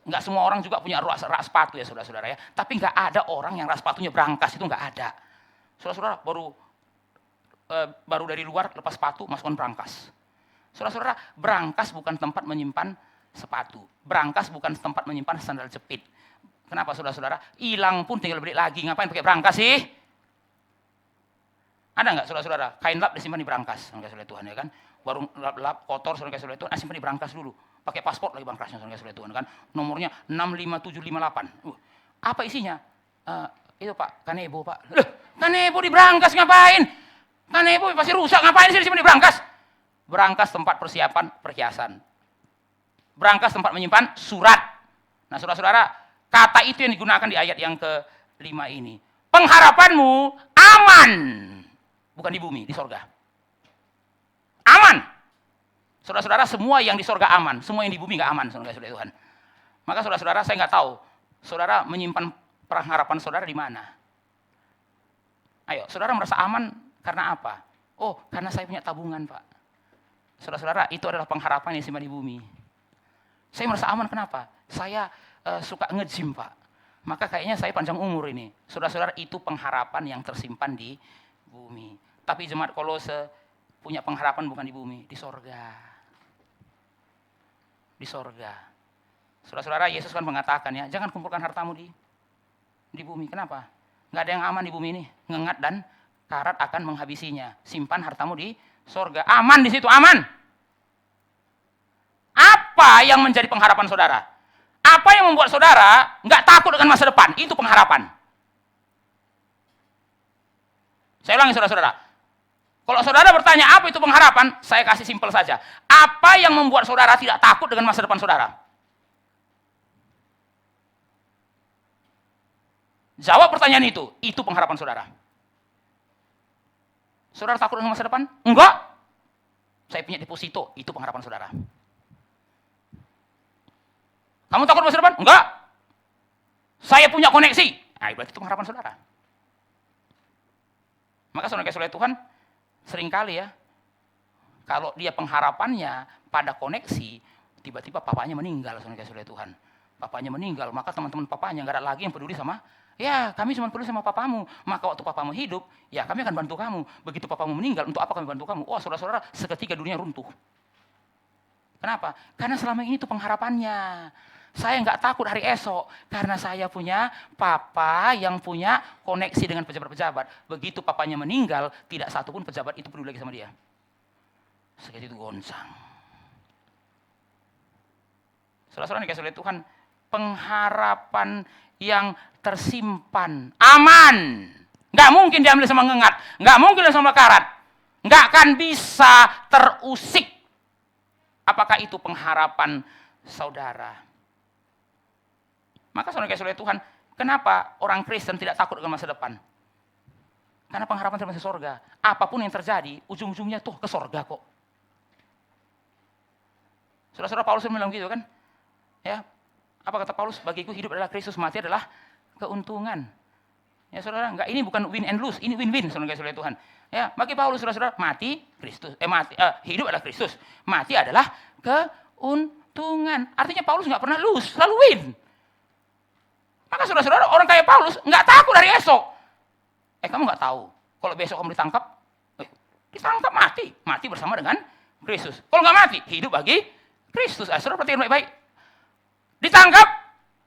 Nggak semua orang juga punya rak sepatu ya, saudara-saudara ya. Tapi nggak ada orang yang rak sepatunya brankas, itu nggak ada. Saudara-saudara, baru dari luar lepas sepatu masukkan brankas. Saudara-saudara, brankas bukan tempat menyimpan sepatu. Brankas bukan tempat menyimpan sandal jepit. Kenapa saudara-saudara? Hilang pun tinggal beli lagi. Ngapain pakai brankas sih? Ada nggak saudara-saudara? Kain lap disimpan di brankas, saudara Tuhan ya kan? Baru lap kotor, saudara Tuhan, simpan di brankas dulu. Pakai paspor lagi brangasnya, saudara Tuhan kan? Nomornya 65758. Apa isinya? Itu Pak, kanebo Pak. Loh, kanebo di brankas ngapain? Kanebo pasti rusak, ngapain sih disimpan di brankas? Brankas tempat persiapan perhiasan. Brankas tempat menyimpan surat. Nah, saudara-saudara, kata itu yang digunakan di ayat yang ke-5 ini. Pengharapanmu aman. Bukan di bumi, di sorga. Aman. Saudara-saudara, semua yang di sorga aman. Semua yang di bumi nggak aman, saudara-saudara Tuhan. Maka saudara-saudara, saya nggak tahu. Saudara menyimpan pengharapan saudara di mana? Ayo, saudara merasa aman karena apa? Oh, karena saya punya tabungan, Pak. Saudara-saudara, itu adalah pengharapan yang disimpan di bumi. Saya merasa aman kenapa? Saya suka nge-gym, Pak. Maka kayaknya saya panjang umur ini. Saudara-saudara, itu pengharapan yang tersimpan di bumi. Tapi jemaat Kolose punya pengharapan bukan di bumi, di sorga. Di sorga. Saudara-saudara, Yesus kan mengatakan ya, jangan kumpulkan hartamu di bumi. Kenapa? Nggak ada yang aman di bumi ini. Ngengat dan karat akan menghabisinya. Simpan hartamu di sorga. Aman di situ, aman. Apa yang menjadi pengharapan saudara? Apa yang membuat saudara nggak takut dengan masa depan? Itu pengharapan. Saya ulangi saudara-saudara. Kalau saudara bertanya apa itu pengharapan, saya kasih simpel saja. Apa yang membuat saudara tidak takut dengan masa depan saudara? Jawab pertanyaan itu pengharapan saudara. Saudara takut dengan masa depan? Enggak. Saya punya deposito, itu pengharapan saudara. Kamu takut masa depan? Enggak. Saya punya koneksi. Nah, berarti itu pengharapan saudara. Maka saudara Tuhan, seringkali ya, kalau dia pengharapannya pada koneksi, tiba-tiba papanya meninggal, saudara Tuhan. Papanya meninggal, maka teman-teman papanya nggak ada lagi yang peduli sama, ya kami cuma peduli sama papamu. Maka waktu papamu hidup, ya kami akan bantu kamu. Begitu papamu meninggal, untuk apa kami bantu kamu? Oh saudara-saudara, seketika dunia runtuh. Kenapa? Karena selama ini itu pengharapannya. Saya nggak takut hari esok karena saya punya papa yang punya koneksi dengan pejabat-pejabat. Begitu papanya meninggal, tidak satupun pejabat itu peduli lagi sama dia. Seperti itu goncang. Saudara-saudara dikasih oleh Tuhan, pengharapan yang tersimpan, aman. Nggak mungkin diambil sama ngengat, nggak mungkin diambil sama karat, nggak akan bisa terusik. Apakah itu pengharapan saudara? Maka saudara kasih oleh Tuhan, kenapa orang Kristen tidak takut dengan masa depan? Karena pengharapan termasuk surga. Apapun yang terjadi, ujung-ujungnya tuh ke surga kok. Saudara-saudara Paulus bilang gitu kan? Ya, apa kata Paulus? Bagiku hidup adalah Kristus, mati adalah keuntungan. Ya saudara, enggak, ini bukan win and lose, ini win-win saudara kasih oleh Tuhan. Ya, bagi Paulus saudara-saudara, mati Kristus, hidup adalah Kristus, mati adalah keuntungan. keuntungan. Artinya Paulus nggak pernah lose, selalu win. Maka saudara-saudara, orang kayak Paulus nggak takut dari esok. Kamu nggak tahu, kalau besok kamu ditangkap mati bersama dengan Kristus. Kalau nggak mati, hidup bagi Kristus. Saudara perhatikan baik-baik. Ditangkap,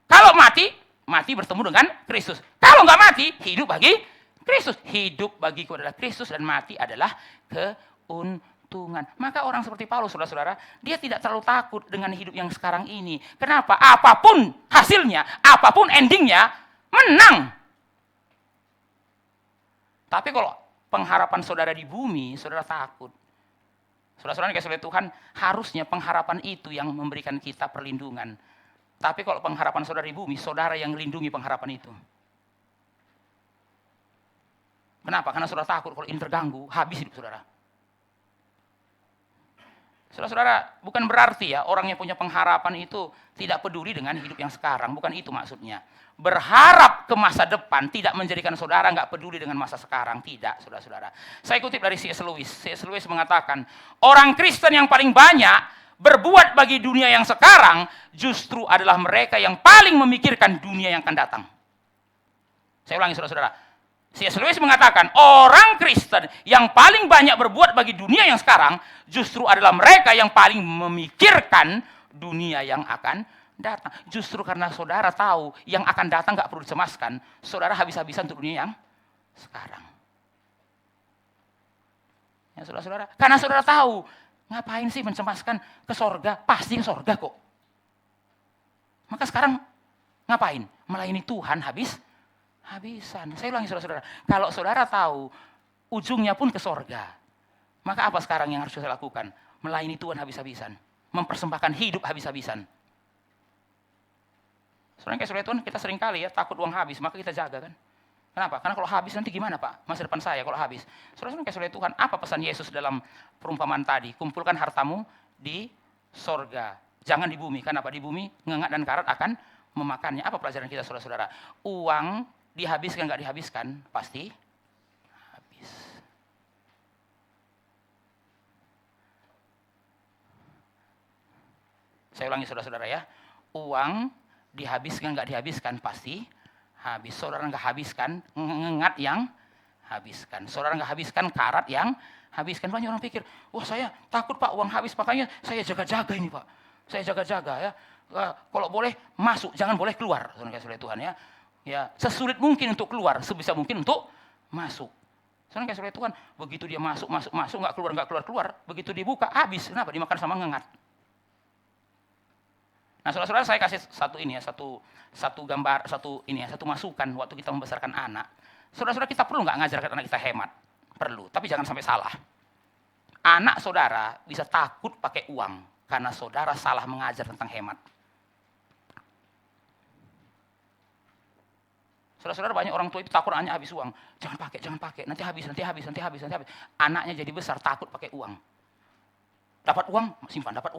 kalau mati bertemu dengan Kristus. Kalau nggak mati, hidup bagi Kristus. Hidup bagiku adalah Kristus dan mati adalah keuntungan. Maka orang seperti Paulus, saudara-saudara, dia tidak terlalu takut dengan hidup yang sekarang ini. Kenapa? Apapun hasilnya, apapun endingnya, menang. Tapi kalau pengharapan saudara di bumi, saudara takut. Saudara-saudara dikasih oleh Tuhan, harusnya pengharapan itu yang memberikan kita perlindungan. Tapi kalau pengharapan saudara di bumi, saudara yang melindungi pengharapan itu. Kenapa? Karena saudara takut kalau ini terganggu, habis hidup saudara. Saudara-saudara, bukan berarti ya orang yang punya pengharapan itu tidak peduli dengan hidup yang sekarang. Bukan itu maksudnya. Berharap ke masa depan tidak menjadikan saudara nggak peduli dengan masa sekarang. Tidak, saudara-saudara. Saya kutip dari C.S. Lewis. C.S. Lewis mengatakan, orang Kristen yang paling banyak berbuat bagi dunia yang sekarang justru adalah mereka yang paling memikirkan dunia yang akan datang. Saya ulangi, saudara-saudara. C.S. Lewis mengatakan, orang Kristen yang paling banyak berbuat bagi dunia yang sekarang justru adalah mereka yang paling memikirkan dunia yang akan datang. Justru karena saudara tahu yang akan datang gak perlu dicemaskan, saudara habis-habisan untuk dunia yang sekarang. Ya saudara-saudara, karena saudara tahu, ngapain sih mencemaskan ke sorga? Pasti ke sorga kok. Maka sekarang ngapain? Melayani Tuhan habisan. Saya ulangi saudara-saudara, kalau saudara tahu ujungnya pun ke sorga, maka apa sekarang yang harus saya lakukan? Melayani Tuhan habis-habisan, mempersembahkan hidup habis-habisan. Soalnya kayak saudara Tuhan, kita sering kali ya takut uang habis, maka kita jaga kan. Kenapa? Karena kalau habis nanti gimana Pak? Masa depan saya kalau habis. Saudara kayak saudara Tuhan, apa pesan Yesus dalam perumpamaan tadi? Kumpulkan hartamu di sorga, jangan di bumi. Kenapa? Di bumi ngengat dan karat akan memakannya. Apa pelajaran kita saudara-saudara? Uang dihabiskan nggak dihabiskan pasti habis. Saya ulangi saudara-saudara ya, uang dihabiskan nggak dihabiskan pasti habis. Saudara nggak habiskan ngengat yang habiskan. Saudara nggak habiskan karat yang habiskan. Banyak orang pikir, wah saya takut Pak uang habis, makanya saya jaga-jaga ini Pak. Saya jaga-jaga ya. Kalau boleh masuk, jangan boleh keluar. Saudara kasih oleh Tuhan ya. Ya, sesulit mungkin untuk keluar, sebisa mungkin untuk masuk. Soalnya kayak oleh Tuhan, begitu dia masuk, nggak keluar, begitu dibuka, habis. Kenapa? Dimakan sama ngengat. Nah, saudara-saudara, saya kasih satu ini ya, satu gambar, satu masukan waktu kita membesarkan anak. Saudara-saudara, kita perlu nggak ngajarkan anak kita hemat? Perlu, tapi jangan sampai salah. Anak saudara bisa takut pakai uang karena saudara salah mengajar tentang hemat. Saudara-saudara, banyak orang tua itu takut anaknya habis uang. Jangan pakai, nanti habis. Anaknya jadi besar takut pakai uang. Dapat uang, simpan. Saudara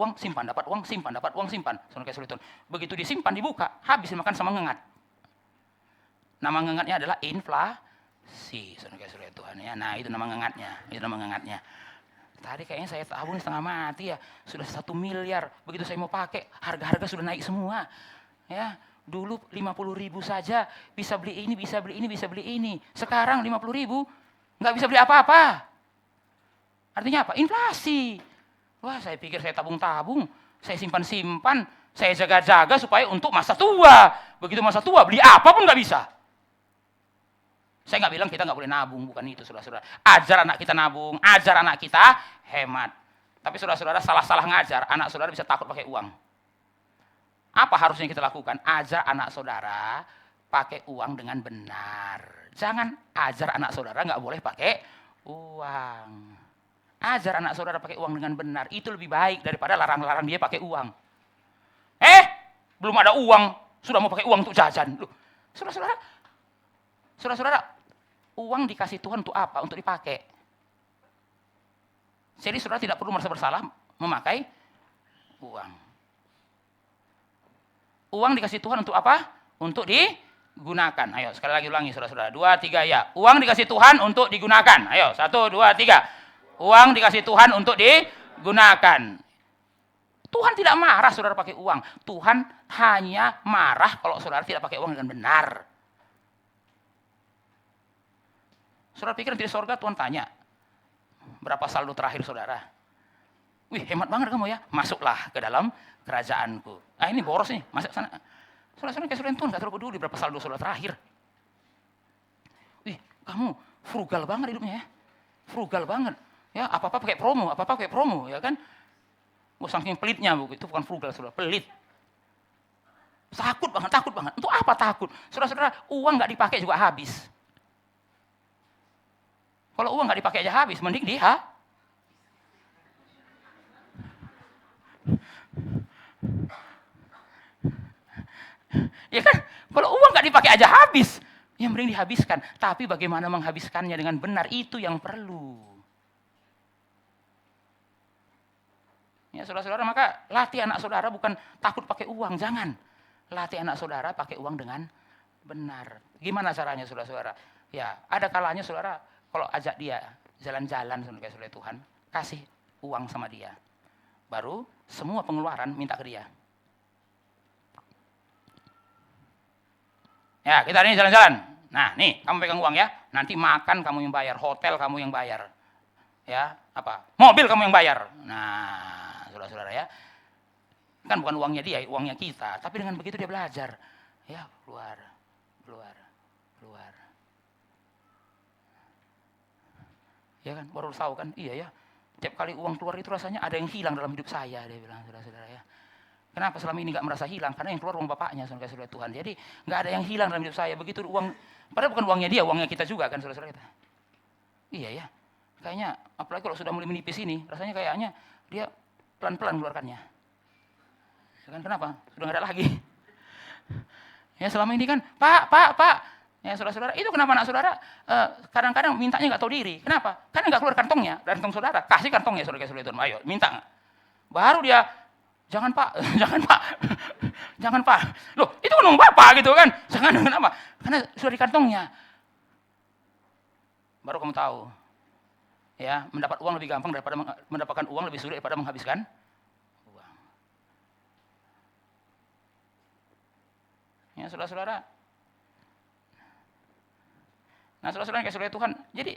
kayak sulit. Begitu disimpan, dibuka, habis dimakan sama ngengat. Nama ngengatnya adalah inflasi. Saudara kayak sulit Tuhan ya. Nah, itu nama ngengatnya. Tadi kayaknya saya tabung setengah mati ya. Sudah 1 miliar. Begitu saya mau pakai, harga-harga sudah naik semua. Ya. Dulu 50.000 saja bisa beli ini. Sekarang 50.000 nggak bisa beli apa-apa. Artinya apa? Inflasi. Wah, saya pikir saya tabung-tabung, saya simpan-simpan, saya jaga-jaga supaya untuk masa tua. Begitu masa tua beli apa pun nggak bisa. Saya nggak bilang kita nggak boleh nabung, bukan itu saudara-saudara. Ajar anak kita nabung, ajar anak kita hemat. Tapi saudara-saudara salah-salah ngajar, anak saudara bisa takut pakai uang. Apa harusnya kita lakukan? Ajar anak saudara pakai uang dengan benar. Jangan ajar anak saudara nggak boleh pakai uang. Ajar anak saudara pakai uang dengan benar. Itu lebih baik daripada larang-larang dia pakai uang. Belum ada uang, sudah mau pakai uang untuk jajan. Loh, saudara-saudara, uang dikasih Tuhan untuk apa? Untuk dipakai. Jadi saudara tidak perlu merasa bersalah memakai uang. Uang dikasih Tuhan untuk apa? Untuk digunakan. Ayo, sekali lagi ulangi saudara-saudara. 2, 3 ya. Uang dikasih Tuhan untuk digunakan. Ayo, 1, 2, 3. Uang dikasih Tuhan untuk digunakan. Tuhan tidak marah saudara pakai uang. Tuhan hanya marah kalau saudara tidak pakai uang dengan benar. Saudara pikir di sorga Tuhan tanya, berapa saldo terakhir saudara? Wih, hemat banget kamu ya. Masuklah ke dalam kerajaanku. Ah, ini boros nih, masuk sana. Saudara-saudara kayak saudara Tuhan gak terlalu peduli berapa saldo saudara terakhir. Wih, kamu frugal banget hidupnya ya. Frugal banget. Ya, apa-apa pakai promo, ya kan? Oh, saking pelitnya, Bu. Itu bukan frugal, saudara, pelit. Takut banget. Untuk apa takut? Saudara-saudara, uang nggak dipakai juga habis. Kalau uang nggak dipakai aja habis, mending dia. Ya kan? Kalau uang nggak dipakai aja habis, yang mending dihabiskan. Tapi bagaimana menghabiskannya dengan benar, itu yang perlu. Ya saudara-saudara, maka latih anak saudara bukan takut pakai uang, jangan. Latih anak saudara pakai uang dengan benar. Gimana caranya saudara-saudara? Ya, ada kalanya saudara kalau ajak dia jalan-jalan saudara Tuhan, kasih uang sama dia. Baru semua pengeluaran minta ke dia. Ya, kita hari ini jalan-jalan. Nah, nih, kamu pegang uang ya. Nanti makan kamu yang bayar, hotel kamu yang bayar. Ya, apa? Mobil kamu yang bayar. Nah, saudara-saudara ya. Kan bukan uangnya dia, uangnya kita. Tapi dengan begitu dia belajar. Ya, keluar. Ya kan, baru tahu kan, iya ya. Tiap kali uang keluar itu rasanya ada yang hilang dalam hidup saya, dia bilang, saudara-saudara ya. Kenapa selama ini nggak merasa hilang? Karena yang keluar uang bapaknya, saudara-saudara Tuhan. Jadi nggak ada yang hilang dalam hidup saya. Begitu uang, padahal bukan uangnya dia, uangnya kita juga kan, saudara-saudara kita. Iya ya. Kayaknya, apalagi kalau sudah mulai menipis ini, rasanya kayaknya dia pelan-pelan mengeluarkannya. Ya kan, kenapa? Sudah nggak ada lagi. Ya selama ini kan, Pak. Ya saudara-saudara, itu kenapa anak saudara kadang-kadang mintanya nggak tahu diri. Kenapa? Karena nggak keluar kantongnya dari kantong saudara. Kasih kantongnya saudara-saudara Tuhan. Ayo, minta. Baru dia, jangan Pak. Jangan Pak. Loh, itu kan uang Bapak gitu kan. Jangan, kenapa? Karena sudah di kantongnya. Baru kamu tahu. Ya, mendapat uang lebih gampang daripada mendapatkan uang lebih sulit daripada menghabiskan uang. Ya, saudara-saudara. Nah, saudara-saudara kayak saudara Tuhan, jadi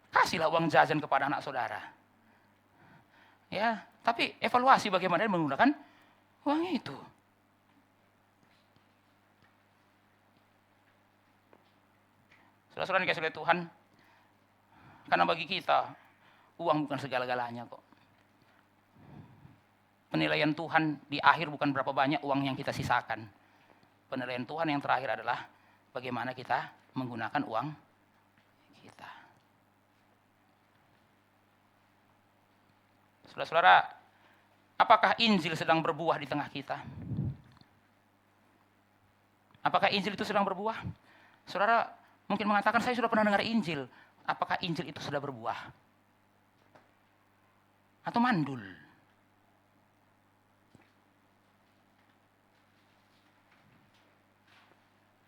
kasihlah uang jajan kepada anak saudara. Ya, tapi evaluasi bagaimana dia menggunakan uang itu. Saudara-saudara kayak saudara Tuhan, karena bagi kita uang bukan segala-galanya kok. Penilaian Tuhan di akhir bukan berapa banyak uang yang kita sisakan. Penilaian Tuhan yang terakhir adalah bagaimana kita menggunakan uang kita. Saudara-saudara, apakah Injil sedang berbuah di tengah kita? Apakah Injil itu sedang berbuah? Saudara mungkin mengatakan, saya sudah pernah dengar Injil. Apakah Injil itu sudah berbuah? Atau mandul?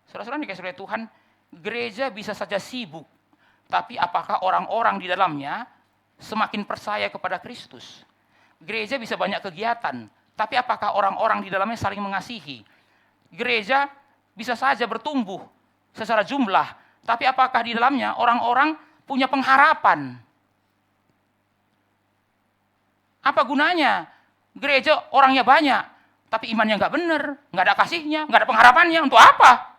Saudara-saudara dikasih oleh Tuhan, gereja bisa saja sibuk, tapi apakah orang-orang di dalamnya semakin percaya kepada Kristus? Gereja bisa banyak kegiatan, tapi apakah orang-orang di dalamnya saling mengasihi? Gereja bisa saja bertumbuh secara jumlah, tapi apakah di dalamnya orang-orang punya pengharapan? Apa gunanya? Gereja orangnya banyak, tapi imannya nggak benar, nggak ada kasihnya, nggak ada pengharapannya, untuk apa?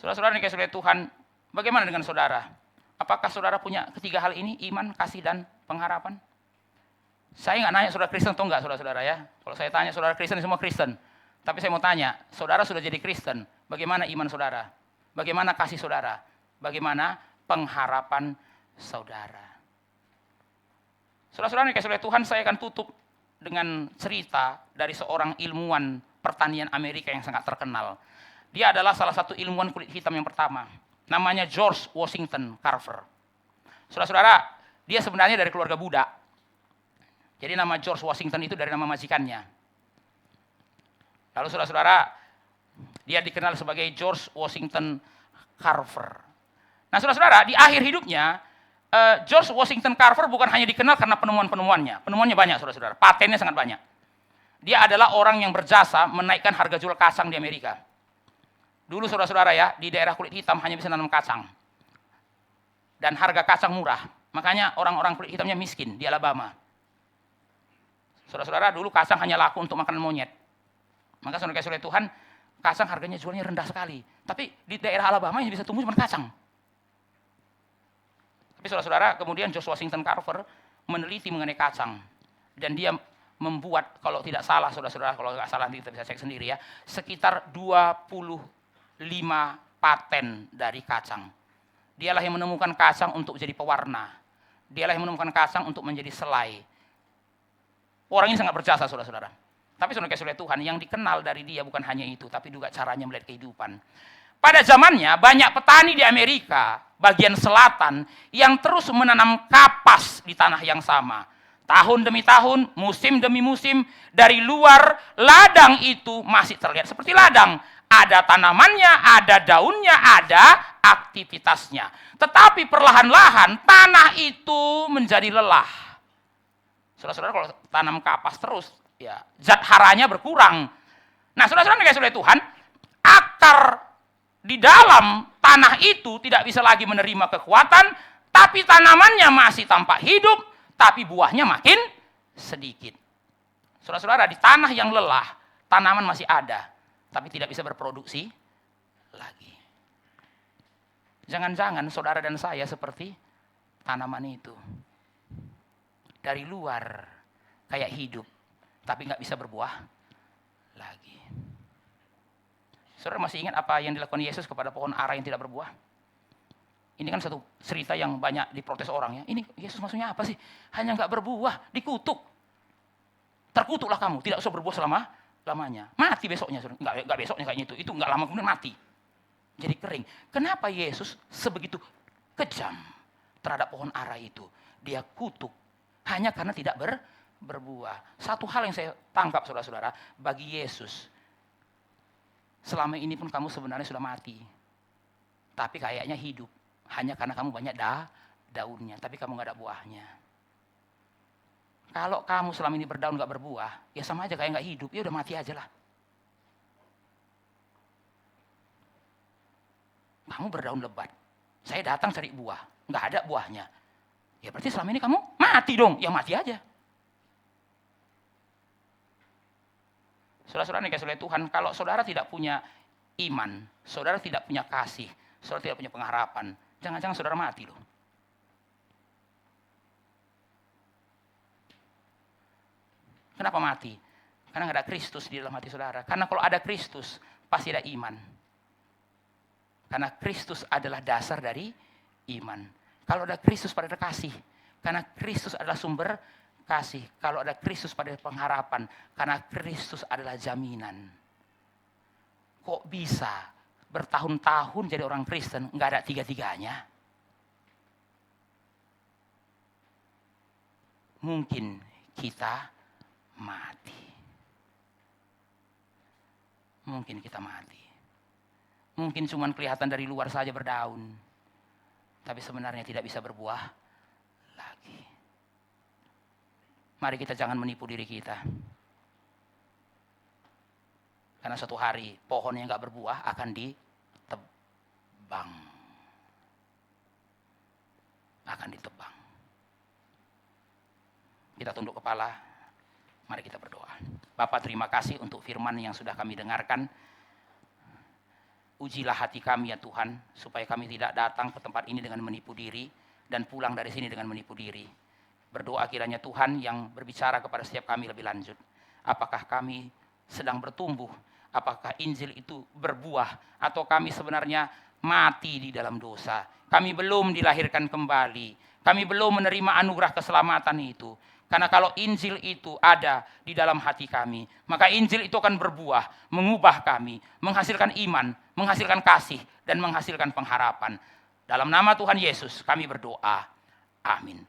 Saudara-saudara yang dikasihi Tuhan, bagaimana dengan saudara? Apakah saudara punya ketiga hal ini, iman, kasih, dan pengharapan? Saya nggak nanya saudara Kristen atau enggak, saudara-saudara ya. Kalau saya tanya saudara Kristen, semua Kristen. Tapi saya mau tanya, saudara sudah jadi Kristen, bagaimana iman saudara? Bagaimana kasih saudara? Bagaimana pengharapan saudara? Saudara-saudara yang dikasihi Tuhan, saya akan tutup dengan cerita dari seorang ilmuwan pertanian Amerika yang sangat terkenal. Dia adalah salah satu ilmuwan kulit hitam yang pertama. Namanya George Washington Carver. Saudara-saudara, dia sebenarnya dari keluarga Buddha. Jadi nama George Washington itu dari nama majikannya. Lalu saudara-saudara, dia dikenal sebagai George Washington Carver. Nah saudara-saudara, di akhir hidupnya, George Washington Carver bukan hanya dikenal karena penemuannya banyak, saudara-saudara, patennya sangat banyak. Dia adalah orang yang berjasa menaikkan harga jual kacang di Amerika. Dulu saudara-saudara ya, di daerah kulit hitam hanya bisa nanam kacang. Dan harga kacang murah. Makanya orang-orang kulit hitamnya miskin di Alabama. Saudara-saudara, dulu kacang hanya laku untuk makanan monyet. Maka saudara kasih oleh Tuhan, kacang harganya jualnya rendah sekali. Tapi di daerah Alabama yang bisa tumbuh cuma kacang. Tapi saudara-saudara, kemudian George Washington Carver meneliti mengenai kacang. Dan dia membuat, kalau tidak salah saudara-saudara, kalau nggak salah nanti kita bisa cek sendiri ya, sekitar 25 paten dari kacang. Dialah yang menemukan kacang untuk menjadi pewarna. Dialah yang menemukan kacang untuk menjadi selai. Orang ini sangat berjasa saudara-saudara. Tapi saudara kasih oleh Tuhan, yang dikenal dari dia bukan hanya itu, tapi juga caranya melihat kehidupan. Pada zamannya banyak petani di Amerika bagian selatan yang terus menanam kapas di tanah yang sama. Tahun demi tahun, musim demi musim, dari luar ladang itu masih terlihat seperti ladang. Ada tanamannya, ada daunnya, ada aktivitasnya. Tetapi perlahan-lahan tanah itu menjadi lelah. Saudara-saudara, kalau tanam kapas terus, ya zat haranya berkurang. Nah, saudara-saudara dikasih oleh Tuhan, akar di dalam tanah itu tidak bisa lagi menerima kekuatan, tapi tanamannya masih tampak hidup, tapi buahnya makin sedikit. Saudara-saudara, di tanah yang lelah, tanaman masih ada, tapi tidak bisa berproduksi lagi. Jangan-jangan saudara dan saya seperti tanaman itu. Dari luar kayak hidup, tapi nggak bisa berbuah lagi. Saudara masih ingat apa yang dilakukan Yesus kepada pohon ara yang tidak berbuah? Ini kan satu cerita yang banyak diprotes orang ya. Ini Yesus maksudnya apa sih? Hanya nggak berbuah, dikutuk. Terkutuklah kamu, tidak usah berbuah lamanya. Mati besoknya, nggak besoknya kayaknya itu nggak lama kemudian mati. Jadi kering. Kenapa Yesus sebegitu kejam terhadap pohon ara itu? Dia kutuk hanya karena tidak berbuah. Satu hal yang saya tangkap saudara-saudara, bagi Yesus, selama ini pun kamu sebenarnya sudah mati. Tapi kayaknya hidup. Hanya karena kamu banyak daunnya, tapi kamu nggak ada buahnya. Kalau kamu selama ini berdaun nggak berbuah, ya sama aja kayak nggak hidup, ya udah mati aja lah. Kamu berdaun lebat, saya datang cari buah, nggak ada buahnya. Ya berarti selama ini kamu mati dong, ya mati aja. Saudara-saudara dikasih oleh Tuhan, kalau saudara tidak punya iman, saudara tidak punya kasih, saudara tidak punya pengharapan, jangan-jangan saudara mati loh. Kenapa mati? Karena nggak ada Kristus di dalam hati saudara. Karena kalau ada Kristus, pasti ada iman. Karena Kristus adalah dasar dari iman. Kalau ada Kristus pada kasih. Karena Kristus adalah sumber kasih. Kalau ada Kristus pada pengharapan. Karena Kristus adalah jaminan. Kok bisa bertahun-tahun jadi orang Kristen, nggak ada tiga-tiganya? Mungkin kita mati. Mungkin kita mati. Mungkin cuma kelihatan dari luar saja berdaun. Tapi sebenarnya tidak bisa berbuah lagi. Mari kita jangan menipu diri kita. Karena suatu hari pohon yang gak berbuah akan ditebang. Akan ditebang. Kita tunduk kepala. Mari kita berdoa. Bapak, terima kasih untuk firman yang sudah kami dengarkan. Ujilah hati kami ya Tuhan, supaya kami tidak datang ke tempat ini dengan menipu diri dan pulang dari sini dengan menipu diri. Berdoa kiranya Tuhan yang berbicara kepada setiap kami lebih lanjut. Apakah kami sedang bertumbuh? Apakah Injil itu berbuah? Atau kami sebenarnya mati di dalam dosa? Kami belum dilahirkan kembali. Kami belum menerima anugerah keselamatan itu. Karena kalau Injil itu ada di dalam hati kami, maka Injil itu akan berbuah, mengubah kami, menghasilkan iman, menghasilkan kasih, dan menghasilkan pengharapan. Dalam nama Tuhan Yesus kami berdoa. Amin.